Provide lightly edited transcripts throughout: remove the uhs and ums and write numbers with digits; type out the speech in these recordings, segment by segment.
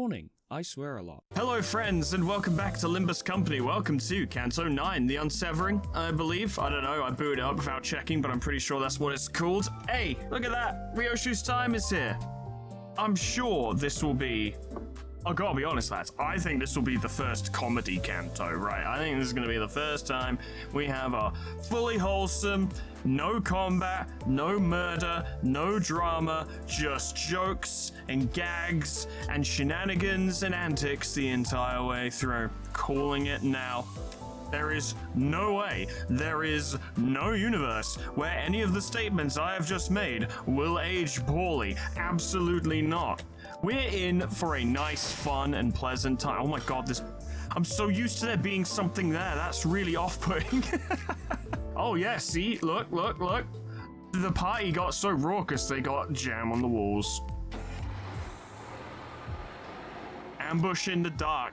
warning, I swear a lot. Hello friends, and welcome back to Limbus Company. Welcome to Canto 9, the Unsevering, I believe. I don't know, I booted it up without checking, but I'm pretty sure that's what it's called. Hey, look at that! Ryoshu's time is here. I'm sure this will be... I gotta be honest, lads, I think this will be the first comedy Canto, right? I think this is gonna be the first time we have a fully wholesome, no combat, no murder, no drama, just jokes and gags and shenanigans and antics the entire way through. Calling it now. There is no way, there is no universe where any of the statements I have just made will age poorly. Absolutely not. We're in for a nice, fun, and pleasant time. Oh my god, this... I'm so used to there being something there. That's really off-putting. Oh yeah, see? Look. The party got so raucous they got jam on the walls. Ambush in the dark.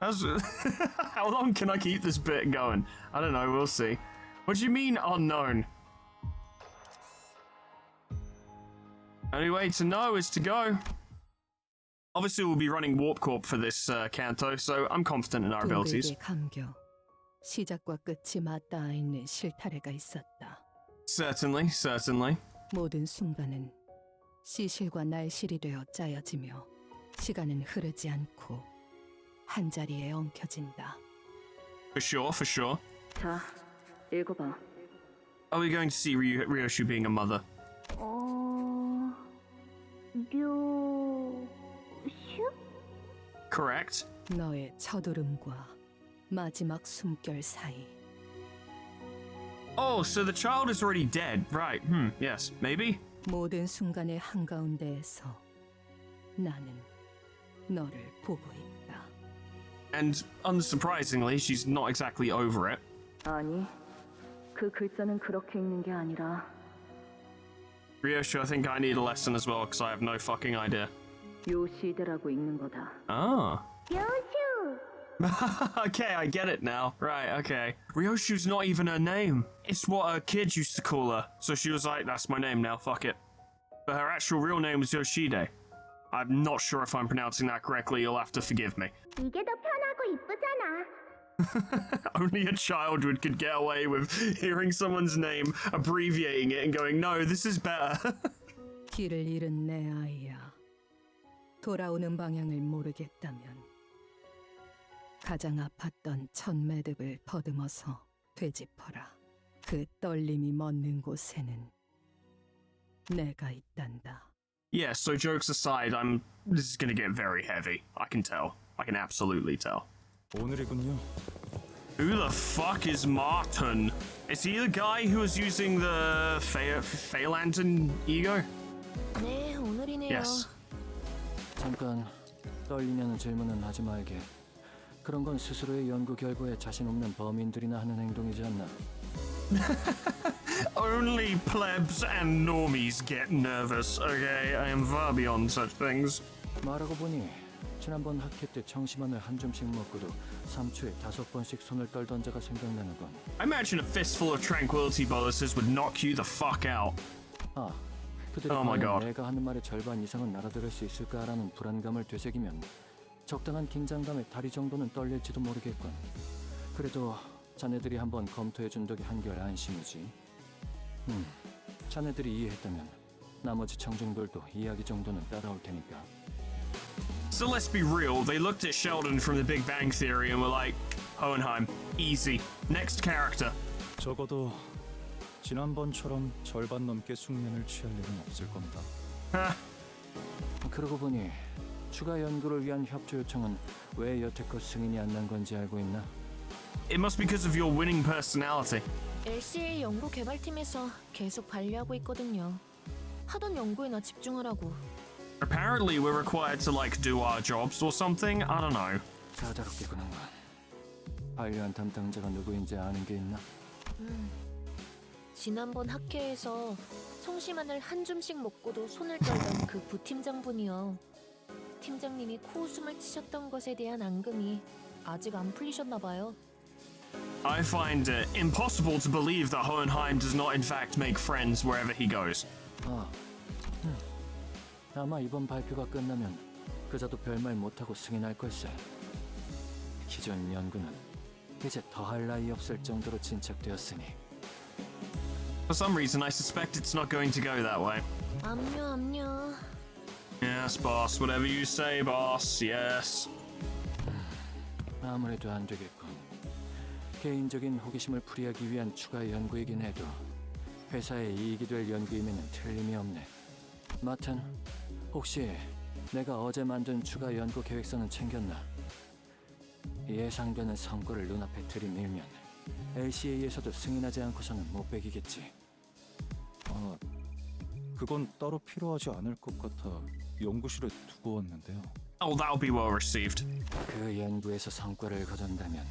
How long can I keep this bit going? I don't know, we'll see. What do you mean, unknown? Only way to know is to go. Obviously, we'll be running Warp Corp for this Canto, so I'm confident in our abilities. 시작과 끝이 맞닿아 있는 실타래가 있었다. Certainly. 모든 순간은 시실과 날실이 되어 짜여지며 시간은 흐르지 않고 한 자리에 엉켜진다. For sure. 자, 읽어봐. Are we going to see Ryoshu being a mother? 류슈? Correct. 너의 첫울음과 마지막 숨결 사이. Oh, so the child is already dead. Right, yes, maybe? 모든 순간의 한가운데에서 나는 너를 보고 있다. And unsurprisingly, she's not exactly over it. 아니, 그 글자는 그렇게 읽는 게 아니라 Ryoshu, I think I need a lesson as well, because I have no fucking idea. 요시대라고 읽는 거다. Ah. 요슈! Okay, I get it now. Right, okay. Ryoshu's not even her name. It's what her kid used to call her. So she was like, that's my name now, fuck it. But her actual real name was Yoshide. I'm not sure if I'm pronouncing that correctly, you'll have to forgive me. 이게 더 편하고 이쁘잖아. Only a child could get away with hearing someone's name, abbreviating it, and going, no, this is better. 길을 잃은 내 아이야. 돌아오는 방향을 모르겠다면 가장 아팠던 첫 매듭을 더듬어서 되짚어라. 그 떨림이 멎는 곳에는 내가 있단다. Yeah, so jokes aside, this is gonna get very heavy. I can tell. I can absolutely tell. 오늘이군요. Who the fuck is Martin? Is he the guy who was using the Phalanton ego? 네, 오늘이네요. Yes. 잠깐 떨리냐는 질문은 하지 말게. 그런 건 스스로의 연구 결과에 자신 없는 범인들이나 하는 행동이지 않나. Only plebs and normies get nervous, okay? I am far beyond such things. 말하고 보니 지난번 학회 때 청심환을 한 줌씩 먹고도 3초에 5번씩 손을 떨던 자가 생각나는군. I imagine a fistful of tranquility boluses would knock you the fuck out. 아, 그들이 Oh my 과연 God. 내가 하는 말의 절반 이상은 알아들을 수 있을까라는 불안감을 되새기면 적당한 긴장감에 다리 정도는 떨릴지도 모르겠군. 그래도 자네들이 한번 검토해준 덕에 한결 안심이지. 자네들이 이해했다면 나머지 청중들도 이야기 정도는 따라올 테니까. So let's be real, they looked at Sheldon from the Big Bang Theory and were like, Hohenheim, easy. Next character. 적어도 지난번처럼 절반 넘게 숙면을 취할 일은 없을 겁니다. 그러고 보니 추가 연구를 위한 협조 요청은 왜 여태껏 승인이 안 난 건지 알고 있나? It must be because of your winning personality. LCA 연구 개발팀에서 계속 관리하고 있거든요. 하던 연구에나 집중하라고. Apparently we're required to like do our jobs or something? I don't know. 까다롭게 구는군. 관리한 담당자가 누구인지 아는 게 있나? 지난번 학회에서 송심환을 한 줌씩 먹고도 손을 떨던 그 부팀장분이요. 팀장님이 코웃음을 치셨던 것에 대한 앙금이 아직 안 풀리셨나 봐요. I find it impossible to believe that Hohenheim does not in fact make friends wherever he goes. 아마 이번 발표가 끝나면 그자도 별말 못하고 승인할 걸세. 기존 연구는 이제 더할 나위 없을 정도로 진척되었으니. For some reason, I suspect it's not going to go that way. 압류. Yes, boss. Whatever you say, boss. Yes. 아무래도 안 되겠군. 개인적인 호기심을 풀이하기 위한 추가 연구이긴 해도 회사에 이익이 될 연구이면 틀림이 없네. 마튼, 혹시 내가 어제 만든 추가 연구 계획서는 챙겼나? 예상되는 성과를 눈앞에 들이밀면 LCA에서도 승인하지 않고서는 못 베기겠지. 그건 따로 필요하지 않을 것 같아 연구실에 두고 왔는데요. Oh, that'll be well received. 그 연구에서 성과를 거둔다면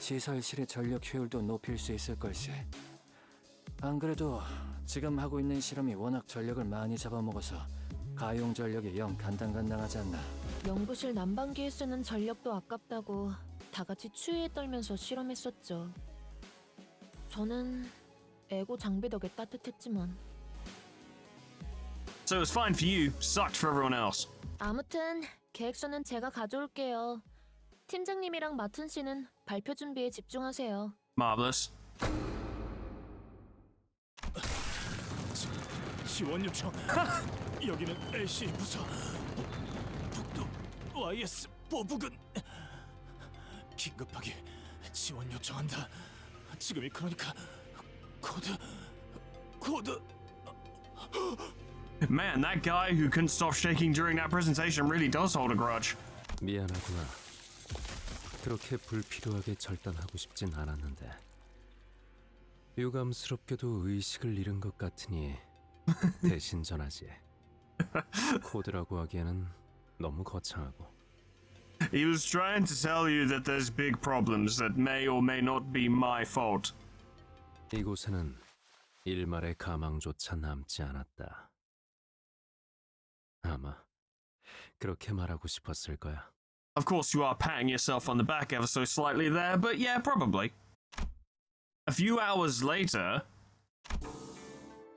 시설실의 전력 효율도 높일 수 있을 걸세. 안 그래도 지금 하고 있는 실험이 워낙 전력을 많이 잡아먹어서 가용 전력이 영 간당간당하지 않나. 연구실 난방기에 쓰는 전력도 아깝다고 다 같이 추위에 떨면서 실험했었죠. 저는 에고 장비 덕에 따뜻했지만. So it was fine for you, sucked for everyone else. 아무튼 계획서는 제가 가져올게요. 팀장님이랑 마튼 씨는 발표 준비에 집중하세요. Marvelous. 지원 요청. 여기는 LCA 부서. 북도 YS 보부근. 긴급하게 지원 요청한다. 지금이 그러니까 코드. Man, that guy who couldn't stop shaking during that presentation really does hold a grudge. 미안하구나. 그렇게 불필요하게 절단하고 싶진 않았는데 유감스럽게도 의식을 잃은 것 같으니 대신 전하지. 코드라고 하기에는 너무 거창하고. He was trying to tell you that there's big problems that may or may not be my fault. 이곳에는 일말의 가망조차 남지 않았다. 아마 그렇게 말하고 싶었을 거야. Of course, you are patting yourself on the back ever so slightly there, but yeah, probably. A few hours later,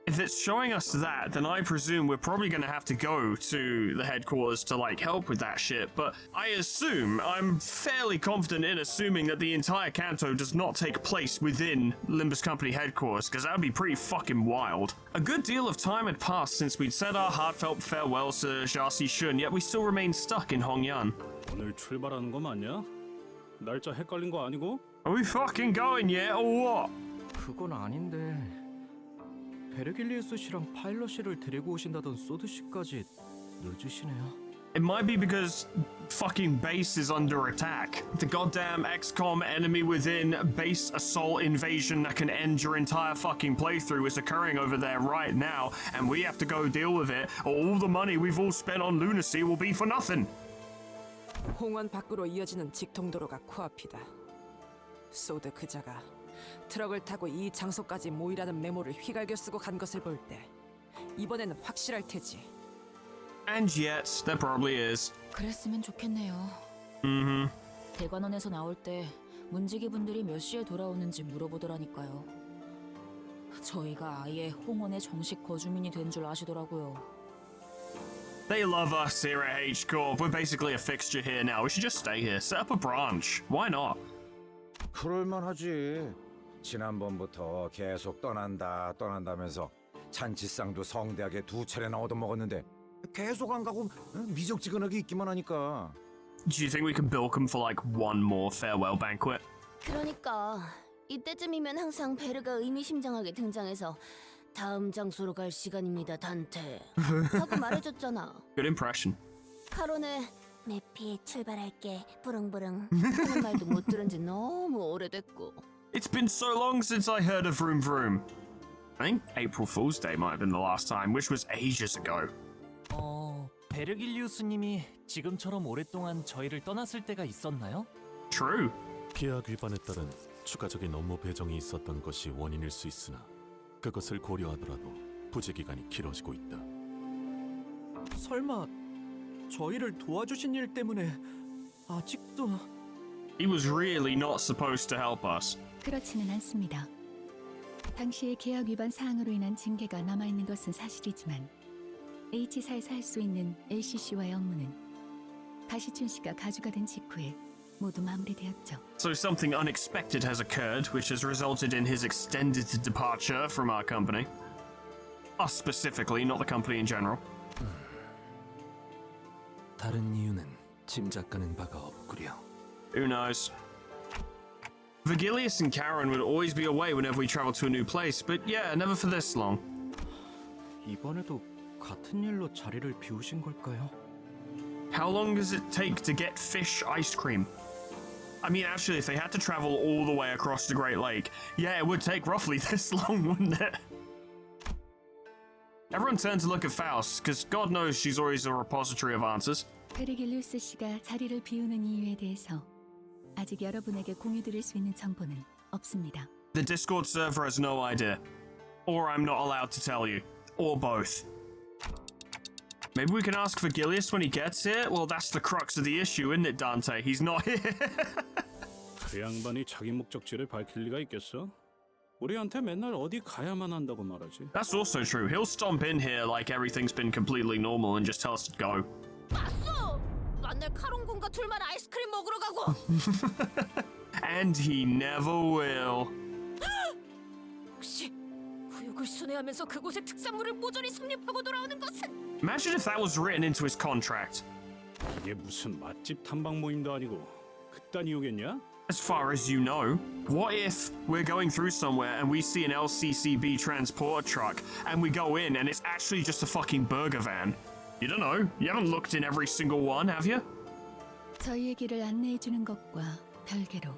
if it's showing us that, then I presume we're probably going to have to go to the headquarters to, like, help with that shit. But I'm fairly confident in assuming that the entire canto does not take place within Limbus Company headquarters, because that would be pretty fucking wild. A good deal of time had passed since we'd said our heartfelt farewells to Jiaxi Shun, yet we still remained stuck in Hongyuan. 오늘 출발하는 거 맞냐? 날짜 헷갈린 거 아니고? Are we fucking going yet, or what? 그건 아닌데 베르길리우스 씨랑 파일럿 씨를 데리고 오신다던 소드 씨까지 늦으시네요. It might be because fucking base is under attack. The goddamn XCOM enemy within base assault invasion that can end your entire fucking playthrough is occurring over there right now, and we have to go deal with it, or all the money we've all spent on lunacy will be for nothing. 홍원 밖으로 이어지는 직통도로가 코앞이다. 소드 그자가 트럭을 타고 이 장소까지 모이라는 메모를 휘갈겨 쓰고 간 것을 볼 때 이번에는 확실할 테지. And yet, there probably is. 그랬으면 좋겠네요. Mm-hmm. 대관원에서 나올 때 문지기 분들이 몇 시에 돌아오는지 물어보더라니까요. 저희가 아예 홍원의 정식 거주민이 된 줄 아시더라고요. They love us here at H-Corp. We're basically a fixture here now. We should just stay here. Set up a branch. Why not? 그럴만하지. 지난번부터 계속 떠난다면서 잔치상도 성대하게 2차례나 얻어먹었는데 계속 안 가고 미적지근하게 있기만 하니까. Do you think we can bilk them for like one more farewell banquet? 그러니까 이때쯤이면 항상 베르가 의미심장하게 등장해서 다음 장소로 갈 시간입니다, 단테 하고 말해줬잖아. Good impression. 카로는 매피 출발할게 부릉부릉 하는 말도 못 들은 지 너무 오래됐고. It's been so long since I heard of Vroom Vroom. I think April Fool's Day might have been the last time, which was ages ago. 베르길리우스님이 지금처럼 오랫동안 저희를 떠났을 때가 있었나요? True. 계약 위반에 따른 추가적인 업무 배정이 있었던 것이 원인일 수 있으나 그것을 고려하더라도 부재 기간이 길어지고 있다. 설마 저희를 도와주신 일 때문에 아직도... He was really not supposed to help us. 그렇지는 않습니다. 당시의 계약 위반 사항으로 인한 징계가 남아있는 것은 사실이지만 H사에서 할 수 있는 LCC와의 업무는 가시춘 씨가 가주가 된 직후에 모두 마무리되었죠. So something unexpected has occurred, which has resulted in his extended departure from our company. Us specifically, not the company in general. 다른 이유는 짐작가는 바가 없구려. Who knows? Vigilius and Karen would always be away whenever we travel to a new place, but yeah, never for this long. 이번에도 같은 일로 자리를 비우신 걸까요? How long does it take to get fish ice cream? I mean, actually, if they had to travel all the way across the Great Lake, yeah, it would take roughly this long, wouldn't it? Everyone turned to look at Faust, because God knows she's always a repository of answers. 페르길루스 씨가 자리를 비우는 이유에 대해서 아직 여러분에게 공유드릴 수 있는 정보는 없습니다. The Discord server has no idea. Or I'm not allowed to tell you. Or both. Maybe we can ask Vigilius when he gets here? Well, that's the crux of the issue, isn't it, Dante? He's not here. 그 양반이 자기 목적지를 밝힐 리가 있겠어? 우리한테 맨날 어디 가야만 한다고 말하지. That's also true. He'll stomp in here like everything's been completely normal and just tell us to go. 봤어! 맨날 카롱군과 둘만 아이스크림 먹으러 가고. And he never will. 혹시 구역을 순회하면서 그곳의 특산물을 모조리 섭립하고 돌아오는 것은? Imagine if that was written into his contract. 이게 무슨 맛집 탐방 모임도 아니고 그딴 이유겠냐? As far as you know, what if we're going through somewhere and we see an LCCB transporter truck and we go in and it's actually just a fucking burger van? You don't know. You haven't looked in every single one, have you? 저희의 길을 안내해 주는 것과 별개로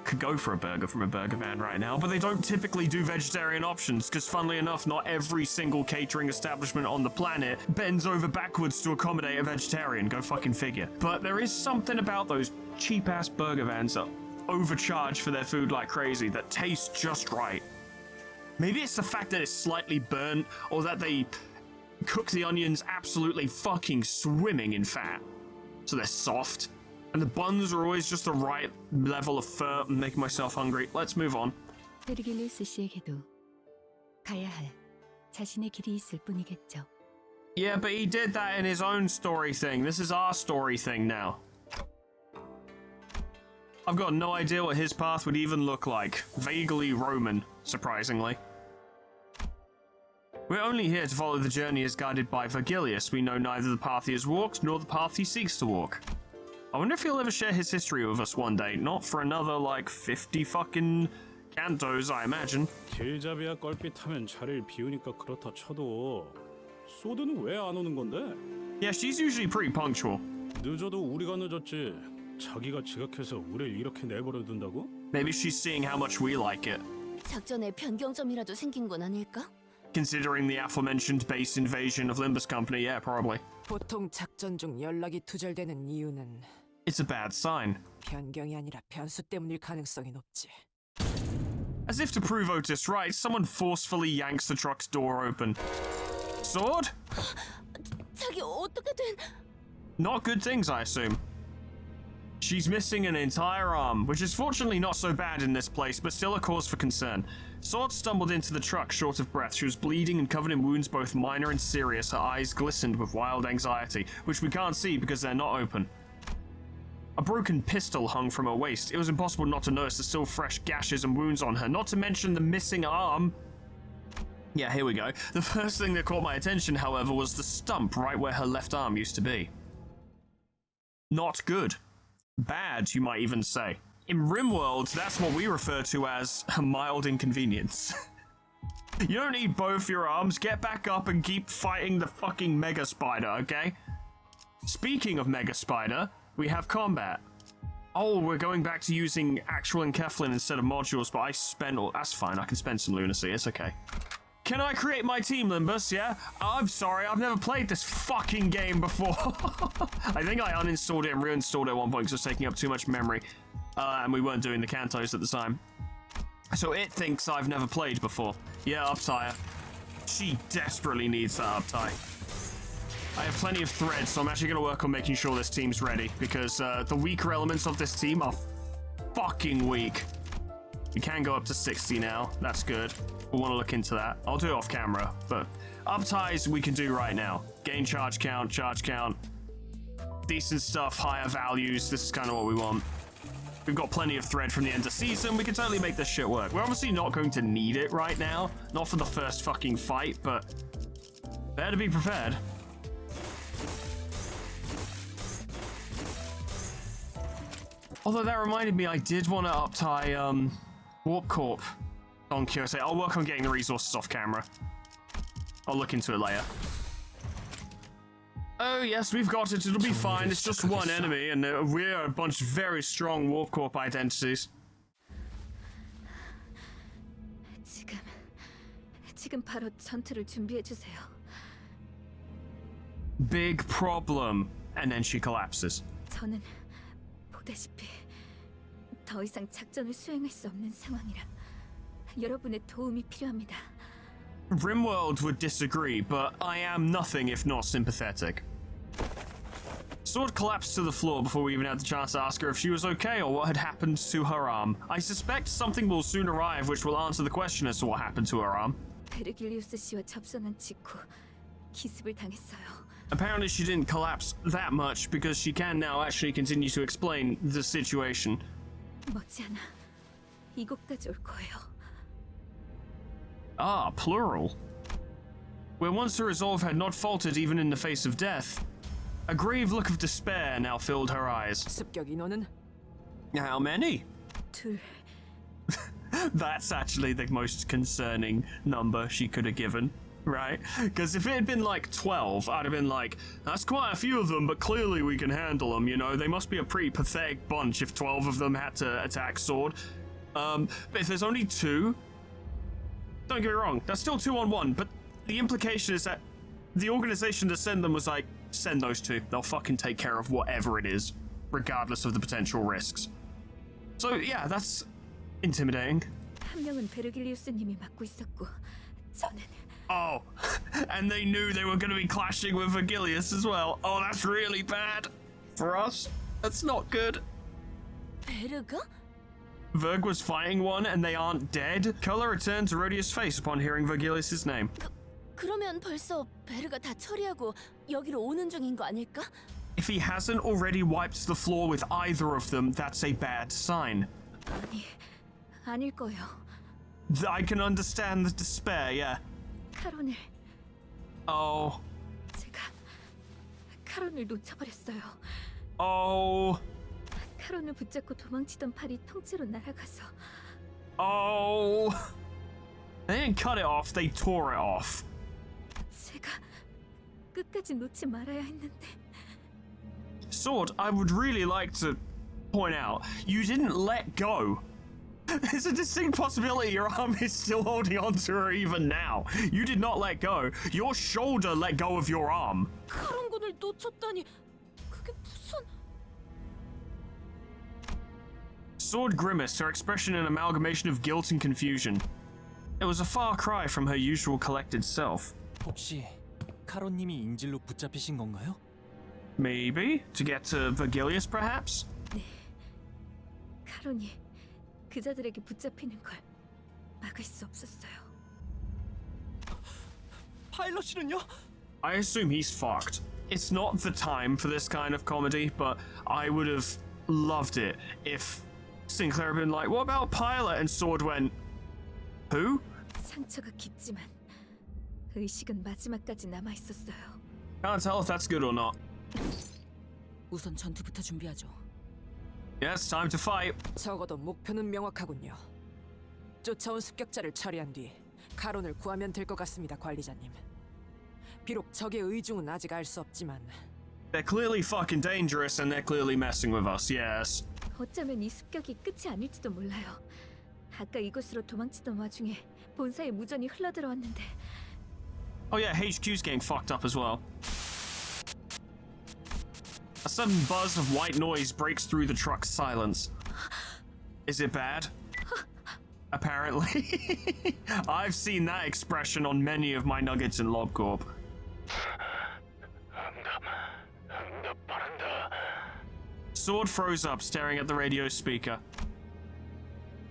Could go for a burger from a burger van right now, but they don't typically do vegetarian options because, funnily enough, not every single catering establishment on the planet bends over backwards to accommodate a vegetarian. Go fucking figure. But there is something about those cheap-ass burger vans that overcharge for their food like crazy that taste just right. Maybe it's the fact that it's slightly burnt or that they cook the onions absolutely fucking swimming in fat, so they're soft. And the buns are always just the right level of fur. I'm making myself hungry. Let's move on. 페르길루스 씨에게도 가야 할 자신의 길이 있을 뿐이겠죠. Yeah, but he did that in his own story thing. This is our story thing now. I've got no idea what his path would even look like. Vaguely Roman, surprisingly. We're only here to follow the journey as guided by Vigilius. We know neither the path he has walked nor the path he seeks to walk. I wonder if he'll ever share his history with us one day. Not for another, like, 50 fucking cantos, I imagine. 길잡이야 껄핏하면 자리를 비우니까 그렇다 쳐도 소드는 왜 안 오는 건데? Yeah, she's usually pretty punctual. 늦어도 우리가 늦었지. 자기가 지각해서 우릴 이렇게 내버려 둔다고? Maybe she's seeing how much we like it. 작전에 변경점이라도 생긴 건 아닐까? Considering the aforementioned base invasion of Limbus Company, yeah, probably. 보통 작전 중 연락이 두절되는 이유는 It's a bad sign. 변경이 아니라 변수 때문일 가능성이 높지. As if to prove Otis right, someone forcefully yanks the truck's door open. Sword? 자기 어떻게 된? Not good things, I assume. She's missing an entire arm, which is fortunately not so bad in this place, but still a cause for concern. Sword stumbled into the truck, short of breath. She was bleeding and covered in wounds both minor and serious. Her eyes glistened with wild anxiety, which we can't see because they're not open. A broken pistol hung from her waist. It was impossible not to notice the still fresh gashes and wounds on her, not to mention the missing arm. Yeah, here we go. The first thing that caught my attention, however, was the stump right where her left arm used to be. Not good. Bad, you might even say. In RimWorld, that's what we refer to as a mild inconvenience. You don't need both your arms. Get back up and keep fighting the fucking Mega Spider, okay? Speaking of Mega Spider, we have combat. Oh, we're going back to using actual Enkephalin instead of modules, but I spent all... That's fine, I can spend some lunacy, it's okay. Can I create my team, Limbus, yeah? I'm sorry, I've never played this fucking game before. I think I uninstalled it and reinstalled it at one point because it was taking up too much memory. And we weren't doing the cantos at the time. So it thinks I've never played before. Yeah, uptire. She desperately needs that uptie. I have plenty of threads, so I'm actually going to work on making sure this team's ready, because the weaker elements of this team are fucking weak. We can go up to 60 now. That's good. We'll want to look into that. I'll do it off camera, but upties we can do right now. Gain charge count, decent stuff, higher values. This is kind of what we want. We've got plenty of thread from the end of season. We can totally make this shit work. We're obviously not going to need it right now. Not for the first fucking fight, but better be prepared. Although that reminded me, I did want to uptie Warp Corp on Kyosei. I'll work on getting the resources off camera. I'll look into it later. Oh yes, we've got it. It'll be fine. It's just one enemy, and we're a bunch of very strong Warp Corp identities. 지금 바로 전투를 준비해 주세요. Big problem. And then she collapses. 저는 보다시피 더 이상 작전을 수행할 수 없는 상황이라 여러분의 도움이 필요합니다. Rimworld would disagree, but I am nothing if not sympathetic. Sword collapsed to the floor before we even had the chance to ask her if she was okay or what had happened to her arm. I suspect something will soon arrive which will answer the question as to what happened to her arm. 베르길리우스 씨와 접선한 직후 기습을 당했어요. Apparently she didn't collapse that much because she can now actually continue to explain the situation. 머지않아 이곳까지 올 거예요. Ah, plural. Where once her resolve had not faltered even in the face of death, a grave look of despair now filled her eyes. 습격 인원은? How many? 둘. That's actually the most concerning number she could have given, right? Because if it had been like 12, I'd have been like, that's quite a few of them, but clearly we can handle them, you know? They must be a pretty pathetic bunch if 12 of them had to attack Sword. But if there's only 2, don't get me wrong, that's still 2 on 1, but the implication is that the organization to send them was like, send those 2. They'll fucking take care of whatever it is, regardless of the potential risks. So yeah, that's intimidating. 한 명은 베르길리우스님이 맡고 있었고 저는 Oh, and they knew they were going to be clashing with Vergilius as well. Oh, that's really bad for us. That's not good. 베르가? Verg was fighting one and they aren't dead. Color returned to Rhodius' face upon hearing Vergilius' name. 그러면 벌써 베르가 다 처리하고 여기로 오는 중인 거 아닐까? If he hasn't already wiped the floor with either of them, that's a bad sign. 아니, 아닐 거예요. I can understand the despair, yeah. 카론을 Oh. 제가 카론을 놓쳐버렸어요. Oh. 카론을 붙잡고 도망치던 팔이 통째로 날아가서 Oh. They didn't cut it off, they tore it off. 제가 끝까지 놓지 말아야 했는데. Sword, I would really like to point out, you didn't let go. There's a distinct possibility your arm is still holding on to her even now. You did not let go. Your shoulder let go of your arm. 카론군을 놓쳤다니 그게 무슨... Sword grimaced, her expression an amalgamation of guilt and confusion. It was a far cry from her usual collected self. 혹시 카론님이 인질로 붙잡히신 건가요? Maybe? To get to Vergilius, perhaps? 네, 카론이 그자들에게 붙잡히는 걸 막을 수 없었어요. 파일럿이는요? I assume he's fucked. It's not the time for this kind of comedy, but I would have loved it if Sinclair had been like, what about Pilot? And Sword went, who? 상처가 깊지만 의식은 마지막까지 남아 있었어요. Can't tell if that's good or not. 우선 전투부터 준비하죠. Yes, time to fight. 적어도 목표는 명확하군요. 쫓아온 습격자를 처리한 뒤 카론을 구하면 될 것 같습니다, 관리자님. 비록 적의 의중은 아직 알 수 없지만 They're clearly fucking dangerous and they're clearly messing with us, yes. 어쩌면 이 습격이 끝이 아닐지도 몰라요. 아까 이곳으로 도망치던 와중에 본사에 무전이 흘러들어왔는데. Oh yeah, HQ's getting fucked up as well. A sudden buzz of white noise breaks through the truck's silence. Is it bad? Apparently. I've seen that expression on many of my nuggets in LobCorp. Sword froze up, staring at the radio speaker.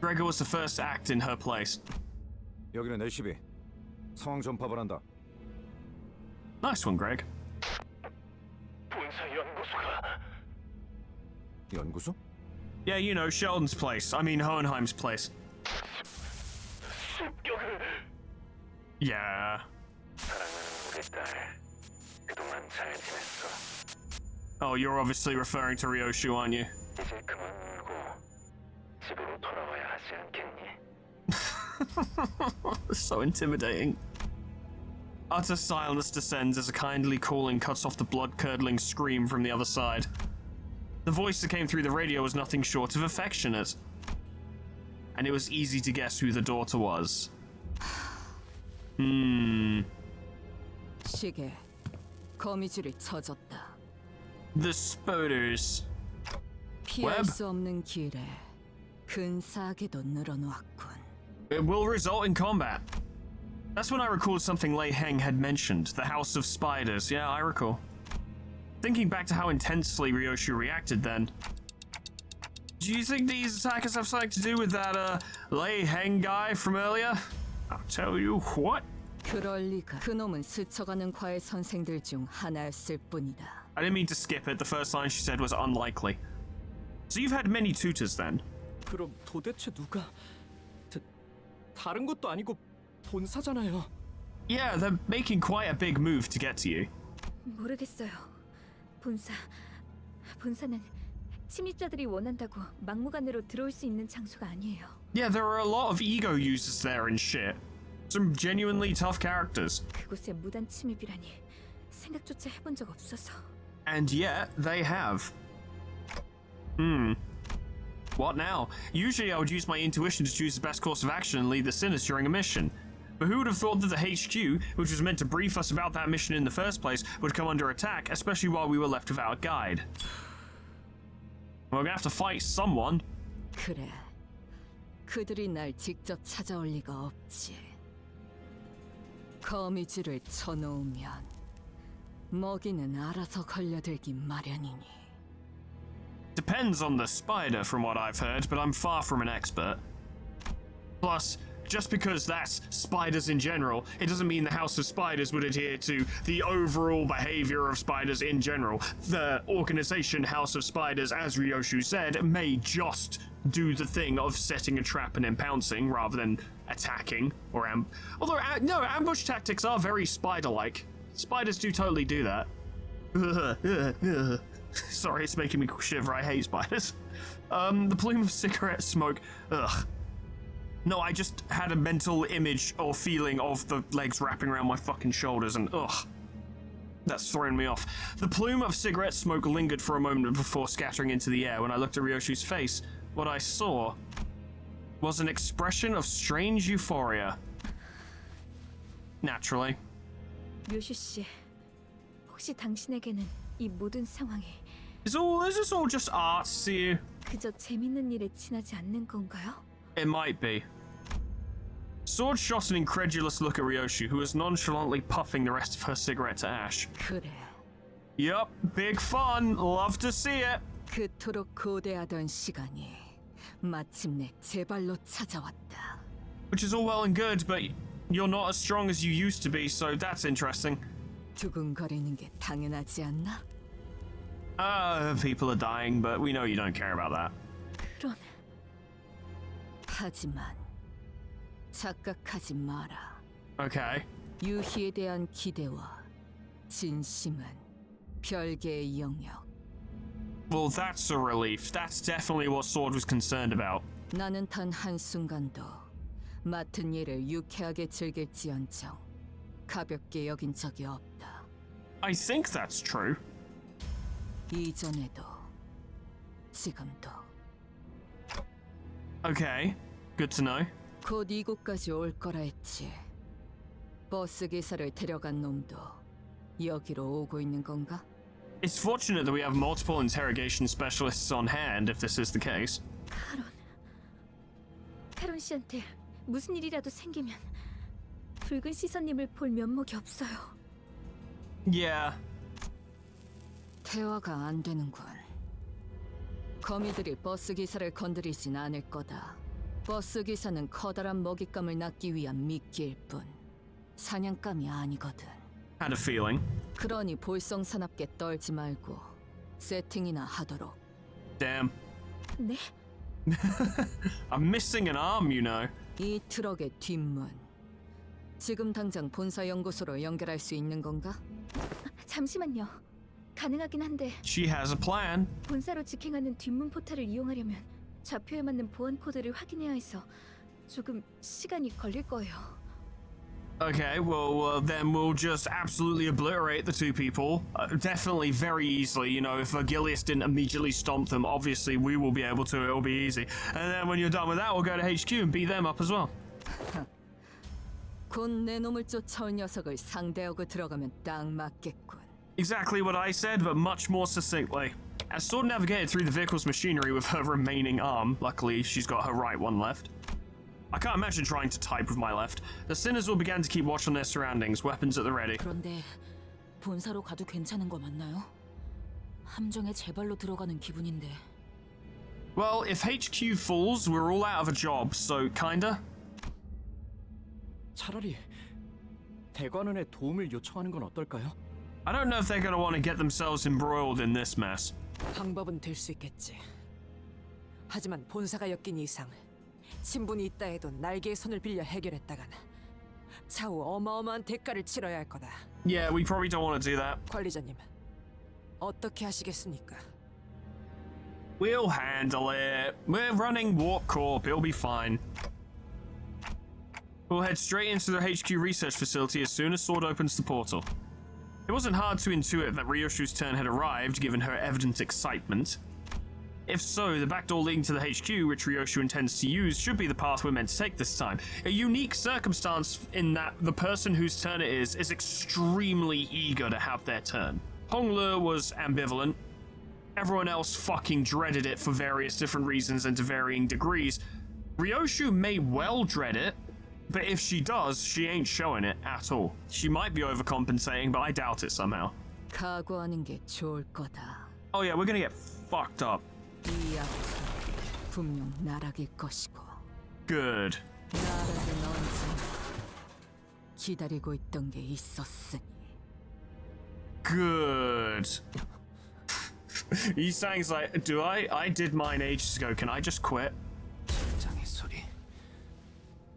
Gregor was the first to act in her place. 여기는 LCB. 상황 전파를 한다. Nice one, Greg. 본사 연구소가 연구소? Yeah, you know, Sheldon's place. I mean, Hohenheim's place. Yeah. Oh, you're obviously referring to Ryoshu, aren't you? So intimidating. Utter silence descends as a kindly calling cuts off the blood-curdling scream from the other side. The voice that came through the radio was nothing short of affectionate. And it was easy to guess who the daughter was. 시계, 거미줄이 쳐졌다. The Spoders. 피할 Web? 수 없는 길에 근사하게도 늘어놓았군. It will result in combat. That's when I recalled something Lei Heng had mentioned, the House of Spiders. Yeah, I recall. Thinking back to how intensely Ryoshu reacted then. Do you think these attackers have something to do with that, Lei Heng guy from earlier? I'll tell you what. 그럴 리가. 그놈은 스쳐가는 과외 선생들 중 하나였을 뿐이다. I didn't mean to skip it. The first line she said was unlikely. So you've had many tutors then? 그럼 도대체 누가 다른 것도 아니고 본사잖아요. Yeah, they're making quite a big move to get to you. 모르겠어요. 본사는 침입자들이 원한다고 막무가내로 들어올 수 있는 장소가 아니에요. Yeah, there are a lot of ego users there and shit. Some genuinely tough characters. 그곳에 무단 침입이라니 생각조차 해본 적 없어서. And yet, they have. What now? Usually I would use my intuition to choose the best course of action and lead the sinners during a mission. But who would have thought that the HQ, which was meant to brief us about that mission in the first place, would come under attack, especially while we were left without a guide? We're gonna have to fight someone. 그래. 그들이 날 직접 찾아올 리가 없지. 거미줄을 쳐놓으면 먹이는 알아서 걸려들기 마련이니. Depends on the spider from what I've heard, but I'm far from an expert. Plus, just because that's spiders in general, it doesn't mean the House of Spiders would adhere to the overall behavior of spiders in general. The organization House of Spiders, as Ryoshu said, may just do the thing of setting a trap and then pouncing rather than attacking or although no, ambush tactics are very spider-like. Spiders do totally do that. Sorry, it's making me shiver. I hate spiders. The plume of cigarette smoke. Ugh. No, I just had a mental image or feeling of the legs wrapping around my fucking shoulders and ugh. That's throwing me off. The plume of cigarette smoke lingered for a moment before scattering into the air. When I looked at Ryoshu's face, what I saw was an expression of strange euphoria. Naturally. 류슈 씨, 혹시 당신에게는 이 모든 상황이 Is this all just art to you? 그저 재밌는 일에 지나지 않는 건가요? It might be. Sword shot an incredulous look at Ryoshu, who was nonchalantly puffing the rest of her cigarette to ash. 그래. Yup, big fun. Love to see it. 그토록 고대하던 시간이 마침내 제 발로 찾아왔다. Which is all well and good, but you're not as strong as you used to be, so that's interesting. 두근거리는 게 당연하지 않나? People are dying, but we know you don't care about that. 그런 하지만 착각하지 마라. Okay. 유희에 대한 기대와 진심은 별개의 영역. Well, that's a relief. That's definitely what Sword was concerned about. 나는 단 한순간도 맡은 일을 유쾌하게 즐길지언정 가볍게 여긴 적이 없다. I think that's true. 이전에도 지금도. Okay, good to know. 곧 이곳까지 올 거라 했지. 버스 기사를 데려간 놈도 여기로 오고 있는 건가? It's fortunate that we have multiple interrogation specialists on hand if this is the case. 카론 씨한테 무슨 일이라도 생기면 붉은 시선님을 볼 면목이 없어요. Yeah. 대화가 안 되는군. 거미들이 버스 기사를 건드리진 않을 거다. 버스 기사는 커다란 먹잇감을 낚기 위한 미끼일 뿐 사냥감이 아니거든. Had a feeling. 그러니 볼썽사납게 떨지 말고 세팅이나 하도록. Damn. 네? I'm missing an arm, you know. 이 트럭의 뒷문. 지금 당장 본사 연구소로 연결할 수 있는 건가? 잠시만요. 가능하긴 한데 She has a plan. 본사로 직행하는 뒷문 포탈을 이용하려면 좌표에 맞는 보안 코드를 확인해야 해서 조금 시간이 걸릴 거예요. Okay, well, then we'll just absolutely obliterate the two people. Definitely very easily, you know, if Gilius didn't immediately stomp them, obviously we will be able to, it'll be easy. And then when you're done with that, we'll go to HQ and beat them up as well. 곧 내 놈을 쫓아올 녀석을 상대하고 들어가면 딱 맞겠군. Exactly what I said, but much more succinctly. As Sword navigated through the vehicle's machinery with her remaining arm, luckily she's got her right one left. I can't imagine trying to type with my left. The sinners all began to keep watch on their surroundings, weapons at the ready. 그런데 본사로 가도 괜찮은 거 맞나요? 함정에 제발로 들어가는 기분인데. Well, if HQ falls, we're all out of a job, so kinda. 차라리 대관원에 도움을 요청하는 건 어떨까요? I don't know if they're gonna want to get themselves embroiled in this mess. 방법은 될 수 있겠지. 하지만 본사가 엮인 이상 친분이 있다 해도 날개의 손을 빌려 해결했다간 차후 어마어마한 대가를 치러야 할 거다. Yeah, we probably don't want to do that. 관리자님, 어떻게 하시겠습니까? We'll handle it. We're running Warp Corp, it'll be fine. We'll head straight into the HQ research facility as soon as Sword opens the portal. It wasn't hard to intuit that Ryoshu's turn had arrived, given her evident excitement. If so, the back door leading to the HQ, which Ryoshu intends to use, should be the path we're meant to take this time. A unique circumstance in that the person whose turn it is extremely eager to have their turn. Honglu was ambivalent. Everyone else fucking dreaded it for various different reasons and to varying degrees. Ryoshu may well dread it, but if she does, she ain't showing it at all. She might be overcompensating, but I doubt it somehow. 각오하는 게 좋을 거다. Oh yeah, we're gonna get fucked up. 이 앞으로 분명 나락일 것이고. Good. 나락은 언제 기다리고 있던 게 있었으니. Good. He sounds like, do I did mine ages ago. Can I just quit? 심장의 소리.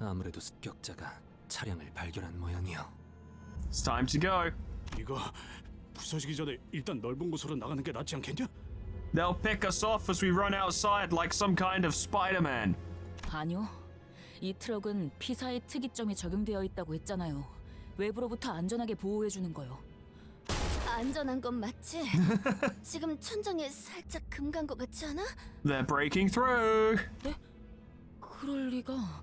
아무래도 습격자가 차량을 발견한 모양이요. It's time to go. 이거 부서지기 전에 일단 넓은 곳으로 나가는 게 낫지 않겠냐? They'll pick us off as we run outside like some kind of Spider-Man. 아니요. 이 트럭은 피사의 특이점이 적용되어 있다고 했잖아요. 외부로부터 안전하게 보호해주는 거요. 안전한 건 맞지? 지금 천장에 살짝 금 간 것 같지 않아? They're breaking through. 네? 그럴 리가.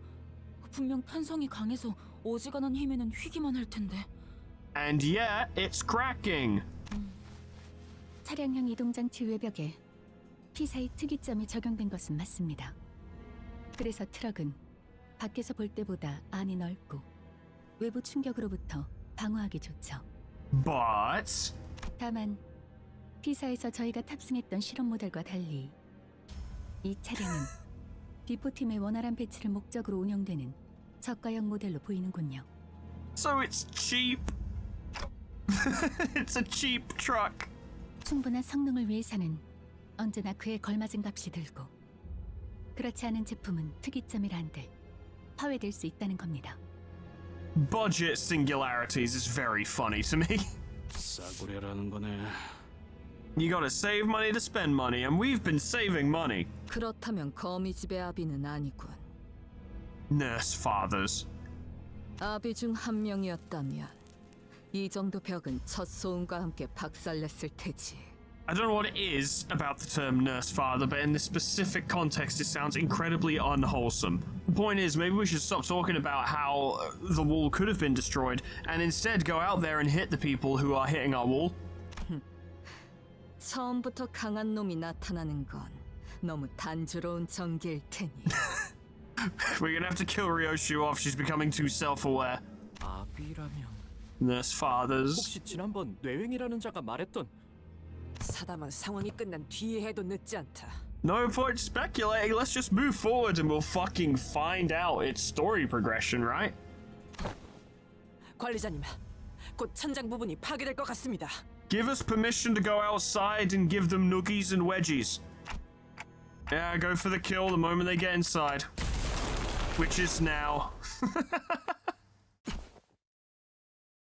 분명 탄성이 강해서 어지간한 힘에는 휘기만 할 텐데. And yet, it's cracking. 차량형 이동장치 외벽에 피사의 특이점이 적용된 것은 맞습니다. 그래서 트럭은 밖에서 볼 때보다 안이 넓고 외부 충격으로부터 방어하기 좋죠. But 다만 피사에서 저희가 탑승했던 실험 모델과 달리 이 차량은 비포팀의 원활한 배치를 목적으로 운영되는 저가형 모델로 보이는군요. so it's cheap. It's a cheap truck. 충분한 성능을 위해서는 언제나 그에 걸맞은 값이 들고 그렇지 않은 제품은 특이점이라 한들 파괴될 수 있다는 겁니다. Budget singularities is very funny to me. 싸구려라는 거네. You gotta save money to spend money, and we've been saving money. 그렇다면 거미집의 아비는 아니군. Nurse fathers. 아비 중 한 명이었다면 이 정도 벽은 첫 소음과 함께 박살냈을 테지. I don't know what it is about the term nurse father, but in this specific context, it sounds incredibly unwholesome. The point is, maybe we should stop talking about how the wall could have been destroyed and instead go out there and hit the people who are hitting our wall. 처음부터 강한 놈이 나타나는 건 너무 단조로운 전개일 테니. We're gonna have to kill Ryoshu off. She's becoming too self-aware. 아비라면 Nurse fathers. 혹시 지난번 뇌횡이라는 자가 말했던 사담은 상황이 끝난 뒤에 해도 늦지 않다. No point speculating. Let's just move forward and we'll fucking find out its story progression, right? 관리자님, 곧 천장 부분이 파괴될 것 같습니다. Give us permission to go outside and give them noogies and wedgies. Yeah, go for the kill the moment they get inside. Which is now.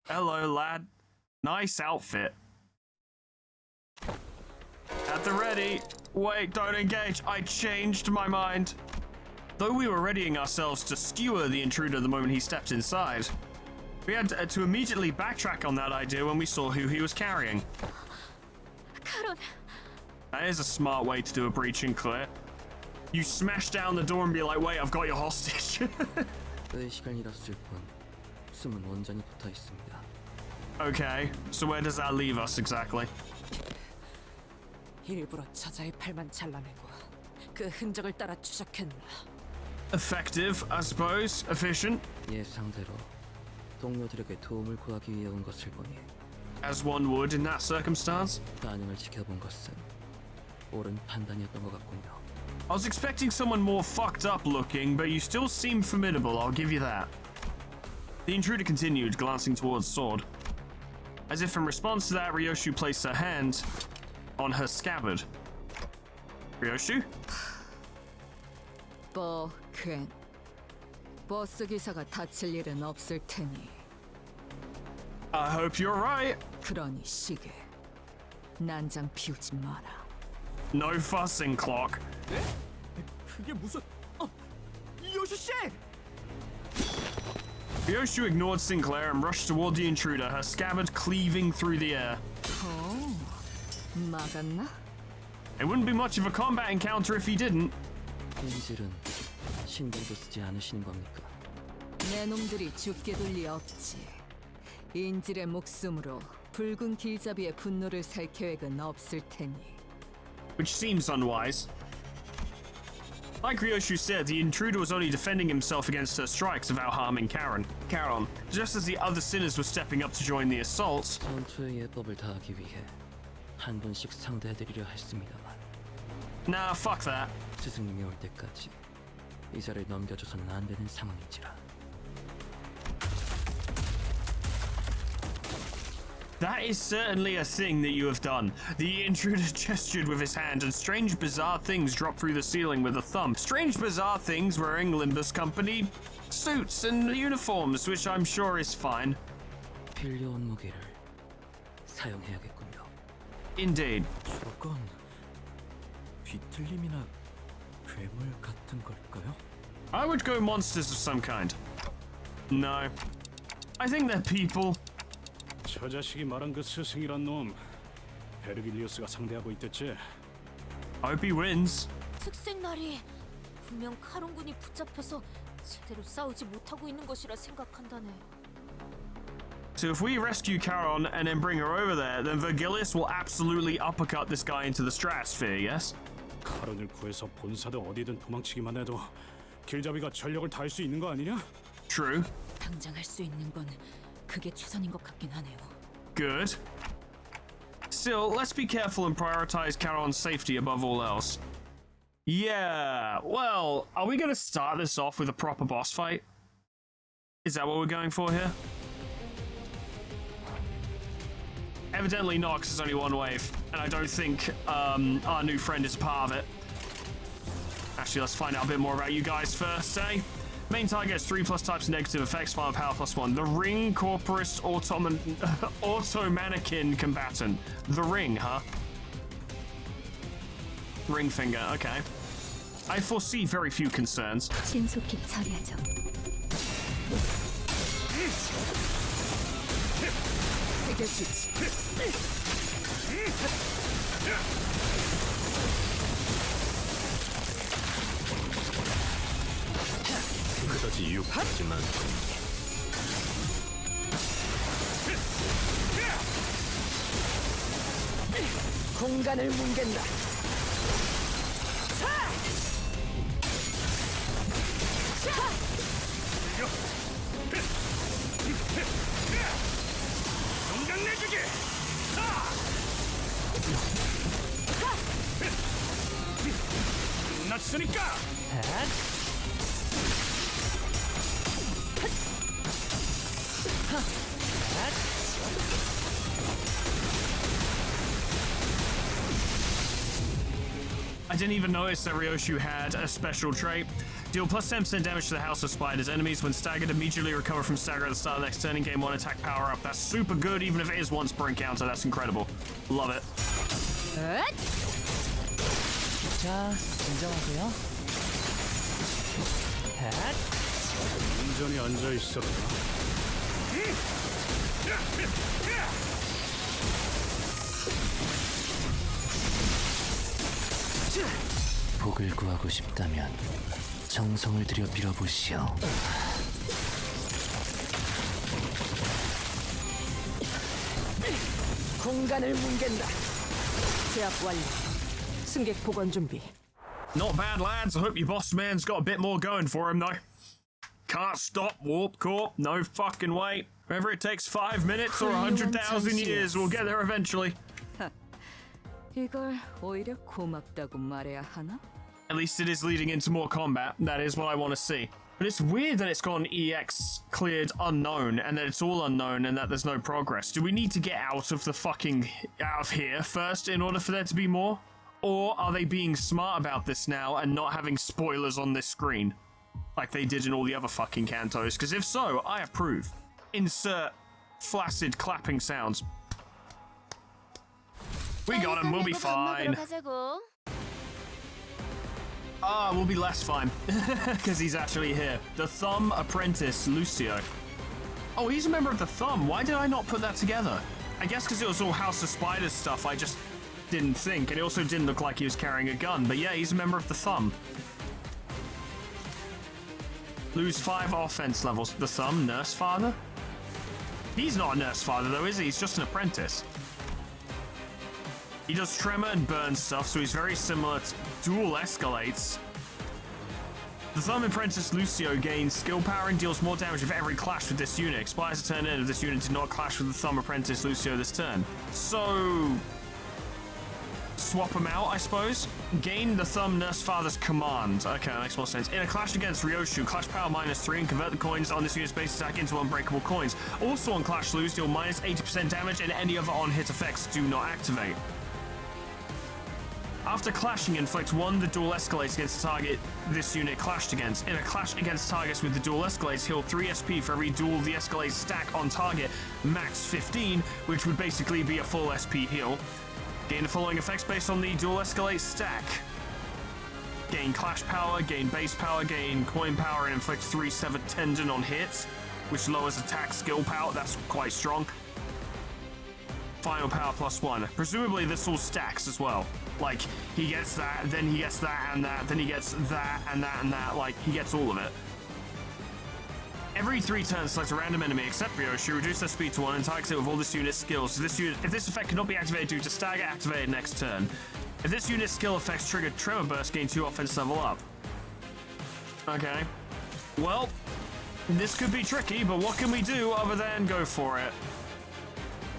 Hello, lad. Nice outfit. At the ready. Wait, don't engage. I changed my mind. Though we were readying ourselves to skewer the intruder the moment he stepped inside, we had to immediately backtrack on that idea when we saw who he was carrying. 카론, That is a smart way to do a breach and clear. You smash down the door and be like, wait, I've got your hostage. 의 시간이랐을 뿐 숨은 원전이 붙어 있습니다. Okay, so where does that leave us exactly? 일부러 저자의 팔만 잘라내고 그 흔적을 따라 추적했나. Effective, I suppose. Efficient. 예상대로 동료들에게 도움을 구하기 위해 온 것을 보니 As one would in that circumstance. 반응을 지켜본 것은 옳은 판단이었던 것 같군요. I was expecting someone more fucked up looking, but you still seem formidable, I'll give you that. The intruder continued, glancing towards Sword. As if in response to that, Ryoshu placed her hand on her scabbard. Ryoshu? ken. 버스 기사가 다칠 일은 없을 테니. I hope you're right. 그러니 시계. 난장 피우지 마라. No fussing, Clock. 네? 그게 무슨... 요슈 씨! Ryoshu ignored Sinclair and rushed toward the intruder, her scabbard cleaving through the air. 막았나? It wouldn't be much of a combat encounter if he didn't. 인질은 신경도 쓰지 않으시는 겁니까? 내 놈들이 죽게 둘 리 없지. 인질의 목숨으로 붉은 길잡이의 분노를 살 계획은 없을 테니. Which seems unwise. Like Ryoshu said, the intruder was only defending himself against her strikes without harming Charon, just as the other sinners were stepping up to join the assault. 전투의 예법을 다하기 위해 한 분씩 상대해드리려 했습니다만 Nah, fuck that. 스승님이 올 때까지 이 자를 넘겨줘서는 안 되는 상황인지라. That is certainly a thing that you have done. The intruder gestured with his hand and strange bizarre things dropped through the ceiling with a thumb. Strange bizarre things wearing Limbus company suits and uniforms, which I'm sure is fine. 빌려온 무기를 사용해야겠군요. Indeed. 저건 비틀림이나 괴물 같은 걸까요? I would go monsters of some kind. No. I think they're people. 저 자식이 말한 그 스승이란 놈 베르길리우스가 상대하고 있댔지? Hope he wins. 특색날이 분명 카론군이 붙잡혀서 제대로 싸우지 못하고 있는 것이라 생각한다네. So if we rescue Charon and then bring her over there, then Vergilius will absolutely uppercut this guy into the stratosphere, yes? 카론을 구해서 본사도 어디든 도망치기만 해도 길잡이가 전력을 다할 수 있는 거 아니냐? True. 당장 할 수 있는 건 그게 최선인 것 같긴 하네요. Good. Still, let's be careful and prioritize Charon's safety above all else. Yeah, well, are we going to start this off with a proper boss fight? Is that what we're going for here? Evidently not, because there's only one wave, and I don't think our new friend is a part of it. Actually, let's find out a bit more about you guys first, eh? Main target has 3+ types of negative effects, final power +1. The Ring Corporist Auto-Mannequin Combatant. The Ring, huh? Ring finger, okay. I foresee very few concerns. 신속히 처리하죠. 그다지 유혹하지만 공간을 뭉갠다. 공간 내주기! 끝났으니까! I didn't even notice that Ryoshu had a special trait. Deal plus 10% damage to the House of Spiders. Enemies, when staggered, immediately recover from stagger at the start of the next turn and gain 1 attack power up. That's super good, even if it is once per encounter. That's incredible. Love it. 자, 진정하세요. 온전히 앉아 있어라. 복을 구하고 싶다면 정성을 들여 빌어보시오. 공간을 뭉갠다. 제압 완료. 승객 복원 준비. Not bad, lads. I hope your boss man's got a bit more going for him, though. Can't stop, Warp Corp. No fucking way. Whether it takes 5 minutes or 100,000 years, we'll get there eventually. 이걸 오히려 고맙다고 말해야 하나? At least it is leading into more combat. That is what I want to see. But it's weird that it's gone EX cleared unknown and that it's all unknown and that there's no progress. Do we need to get out of here first in order for there to be more? Or are they being smart about this now and not having spoilers on this screen? Like they did in all the other fucking Kantos? Because if so, I approve. Insert flaccid clapping sounds. We got him, we'll be fine. We'll be less fine. Because he's actually here. The Thumb Apprentice, Lucio. Oh, he's a member of the Thumb. Why did I not put that together? I guess because it was all House of Spiders stuff, I just didn't think. And it also didn't look like he was carrying a gun. But yeah, he's a member of the Thumb. Lose 5 offense levels. The Thumb, Nurse Father? He's not a Nurse Father though, is he? He's just an apprentice. He does tremor and burn stuff, so he's very similar to dual escalates. The Thumb Apprentice Lucio gains skill power and deals more damage with every clash with this unit. Expires a turn in if this unit did not clash with the Thumb Apprentice Lucio this turn. So swap them out, I suppose. Gain the Thumb Nurse Father's command. Okay, that makes more sense. In a clash against Ryoshu, clash power -3 and convert the coins on this unit's base attack into unbreakable coins. Also on clash lose, deal -80% damage and any other on-hit effects do not activate. After clashing, inflict 1 the dual escalates against the target this unit clashed against. In a clash against targets with the dual escalates, heal 3 SP for every dual the escalates stack on target, max 15, which would basically be a full SP heal. Gain the following effects based on the dual escalate stack. Gain clash power, gain base power, gain coin power, and inflict 3 severed tendon on hits, which lowers attack skill power. That's quite strong. Final power +1. Presumably this all stacks as well. Like, he gets that, then he gets that and that, then he gets that and that and that. Like, he gets all of it. Every 3 turns, select a random enemy except Ryoshu, reduce their speed to 1, and target it with all this unit's skills. If this effect cannot be activated due to stagger, activated next turn. If this unit's skill effects trigger Tremor Burst, gain 2 offense level up. Okay. Well, this could be tricky, but what can we do other than go for it?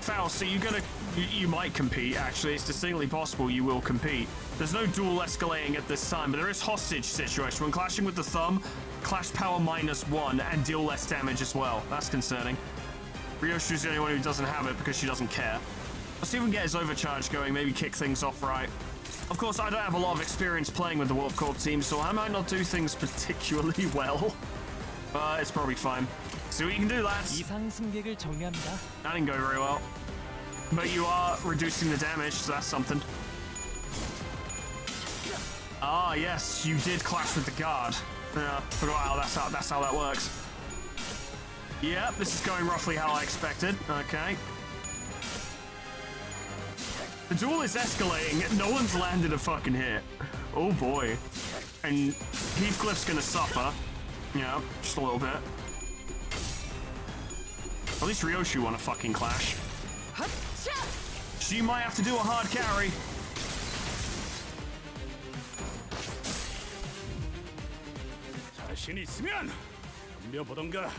Faust, you might compete, actually. It's distinctly possible you will compete. There's no dual escalating at this time, but there is hostage situation. When clashing with the Thumb, clash power -1 and deal less damage as well. That's concerning. Ryoshu's the only one who doesn't have it because she doesn't care. Let's see if we can get his overcharge going, maybe kick things off right. Of course, I don't have a lot of experience playing with the Warp Corp team, so I might not do things particularly well. But it's probably fine. See what you can do, lads. 이상 승객을 정리합니다. That didn't go very well. But you are reducing the damage, so that's something. Ah, yes, you did clash with the guard. Yeah, forgot how that's how that works. Yep, this is going roughly how I expected. Okay. The duel is escalating. No one's landed a fucking hit. Oh boy. And Heathcliff's gonna suffer. Yeah, just a little bit. At least Ryoshu won a fucking clash. She might have to do a hard carry. 자신 있으면 덤벼보던가.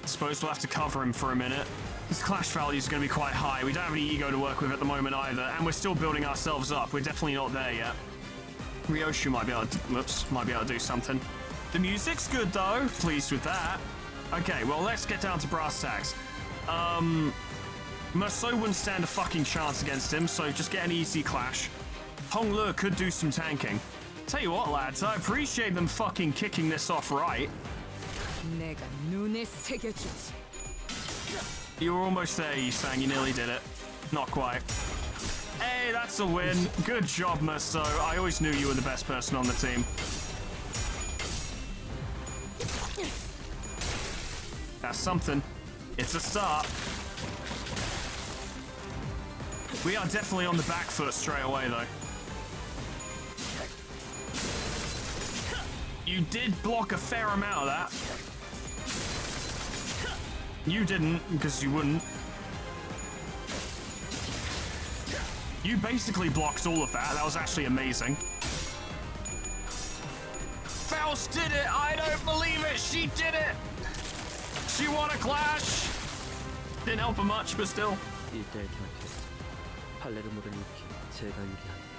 Suppose we'll have to cover him for a minute. His clash values are going to be quite high. We don't have any ego to work with at the moment either, and we're still building ourselves up. We're definitely not there yet. Ryoshu might be able to do something. The music's good though. Pleased with that. Okay, well let's get down to brass tacks. Merceau wouldn't stand a fucking chance against him, so just get an easy clash. Hong Le could do some tanking. Tell you what, lads, I appreciate them fucking kicking this off right. 내가 눈에 새겨주지. You were almost there, you sang. You nearly did it. Not quite. Hey, that's a win. Good job, Musto. I always knew you were the best person on the team. That's something. It's a start. We are definitely on the back foot straight away, though. You did block a fair amount of that. You didn't, because you wouldn't. You basically blocked all of that. That was actually amazing. Faust did it! I don't believe it! She did it! She won a clash! Didn't help her much, but still. 1대1 경기에서 팔레르모를 잃기 제가 유리합니다.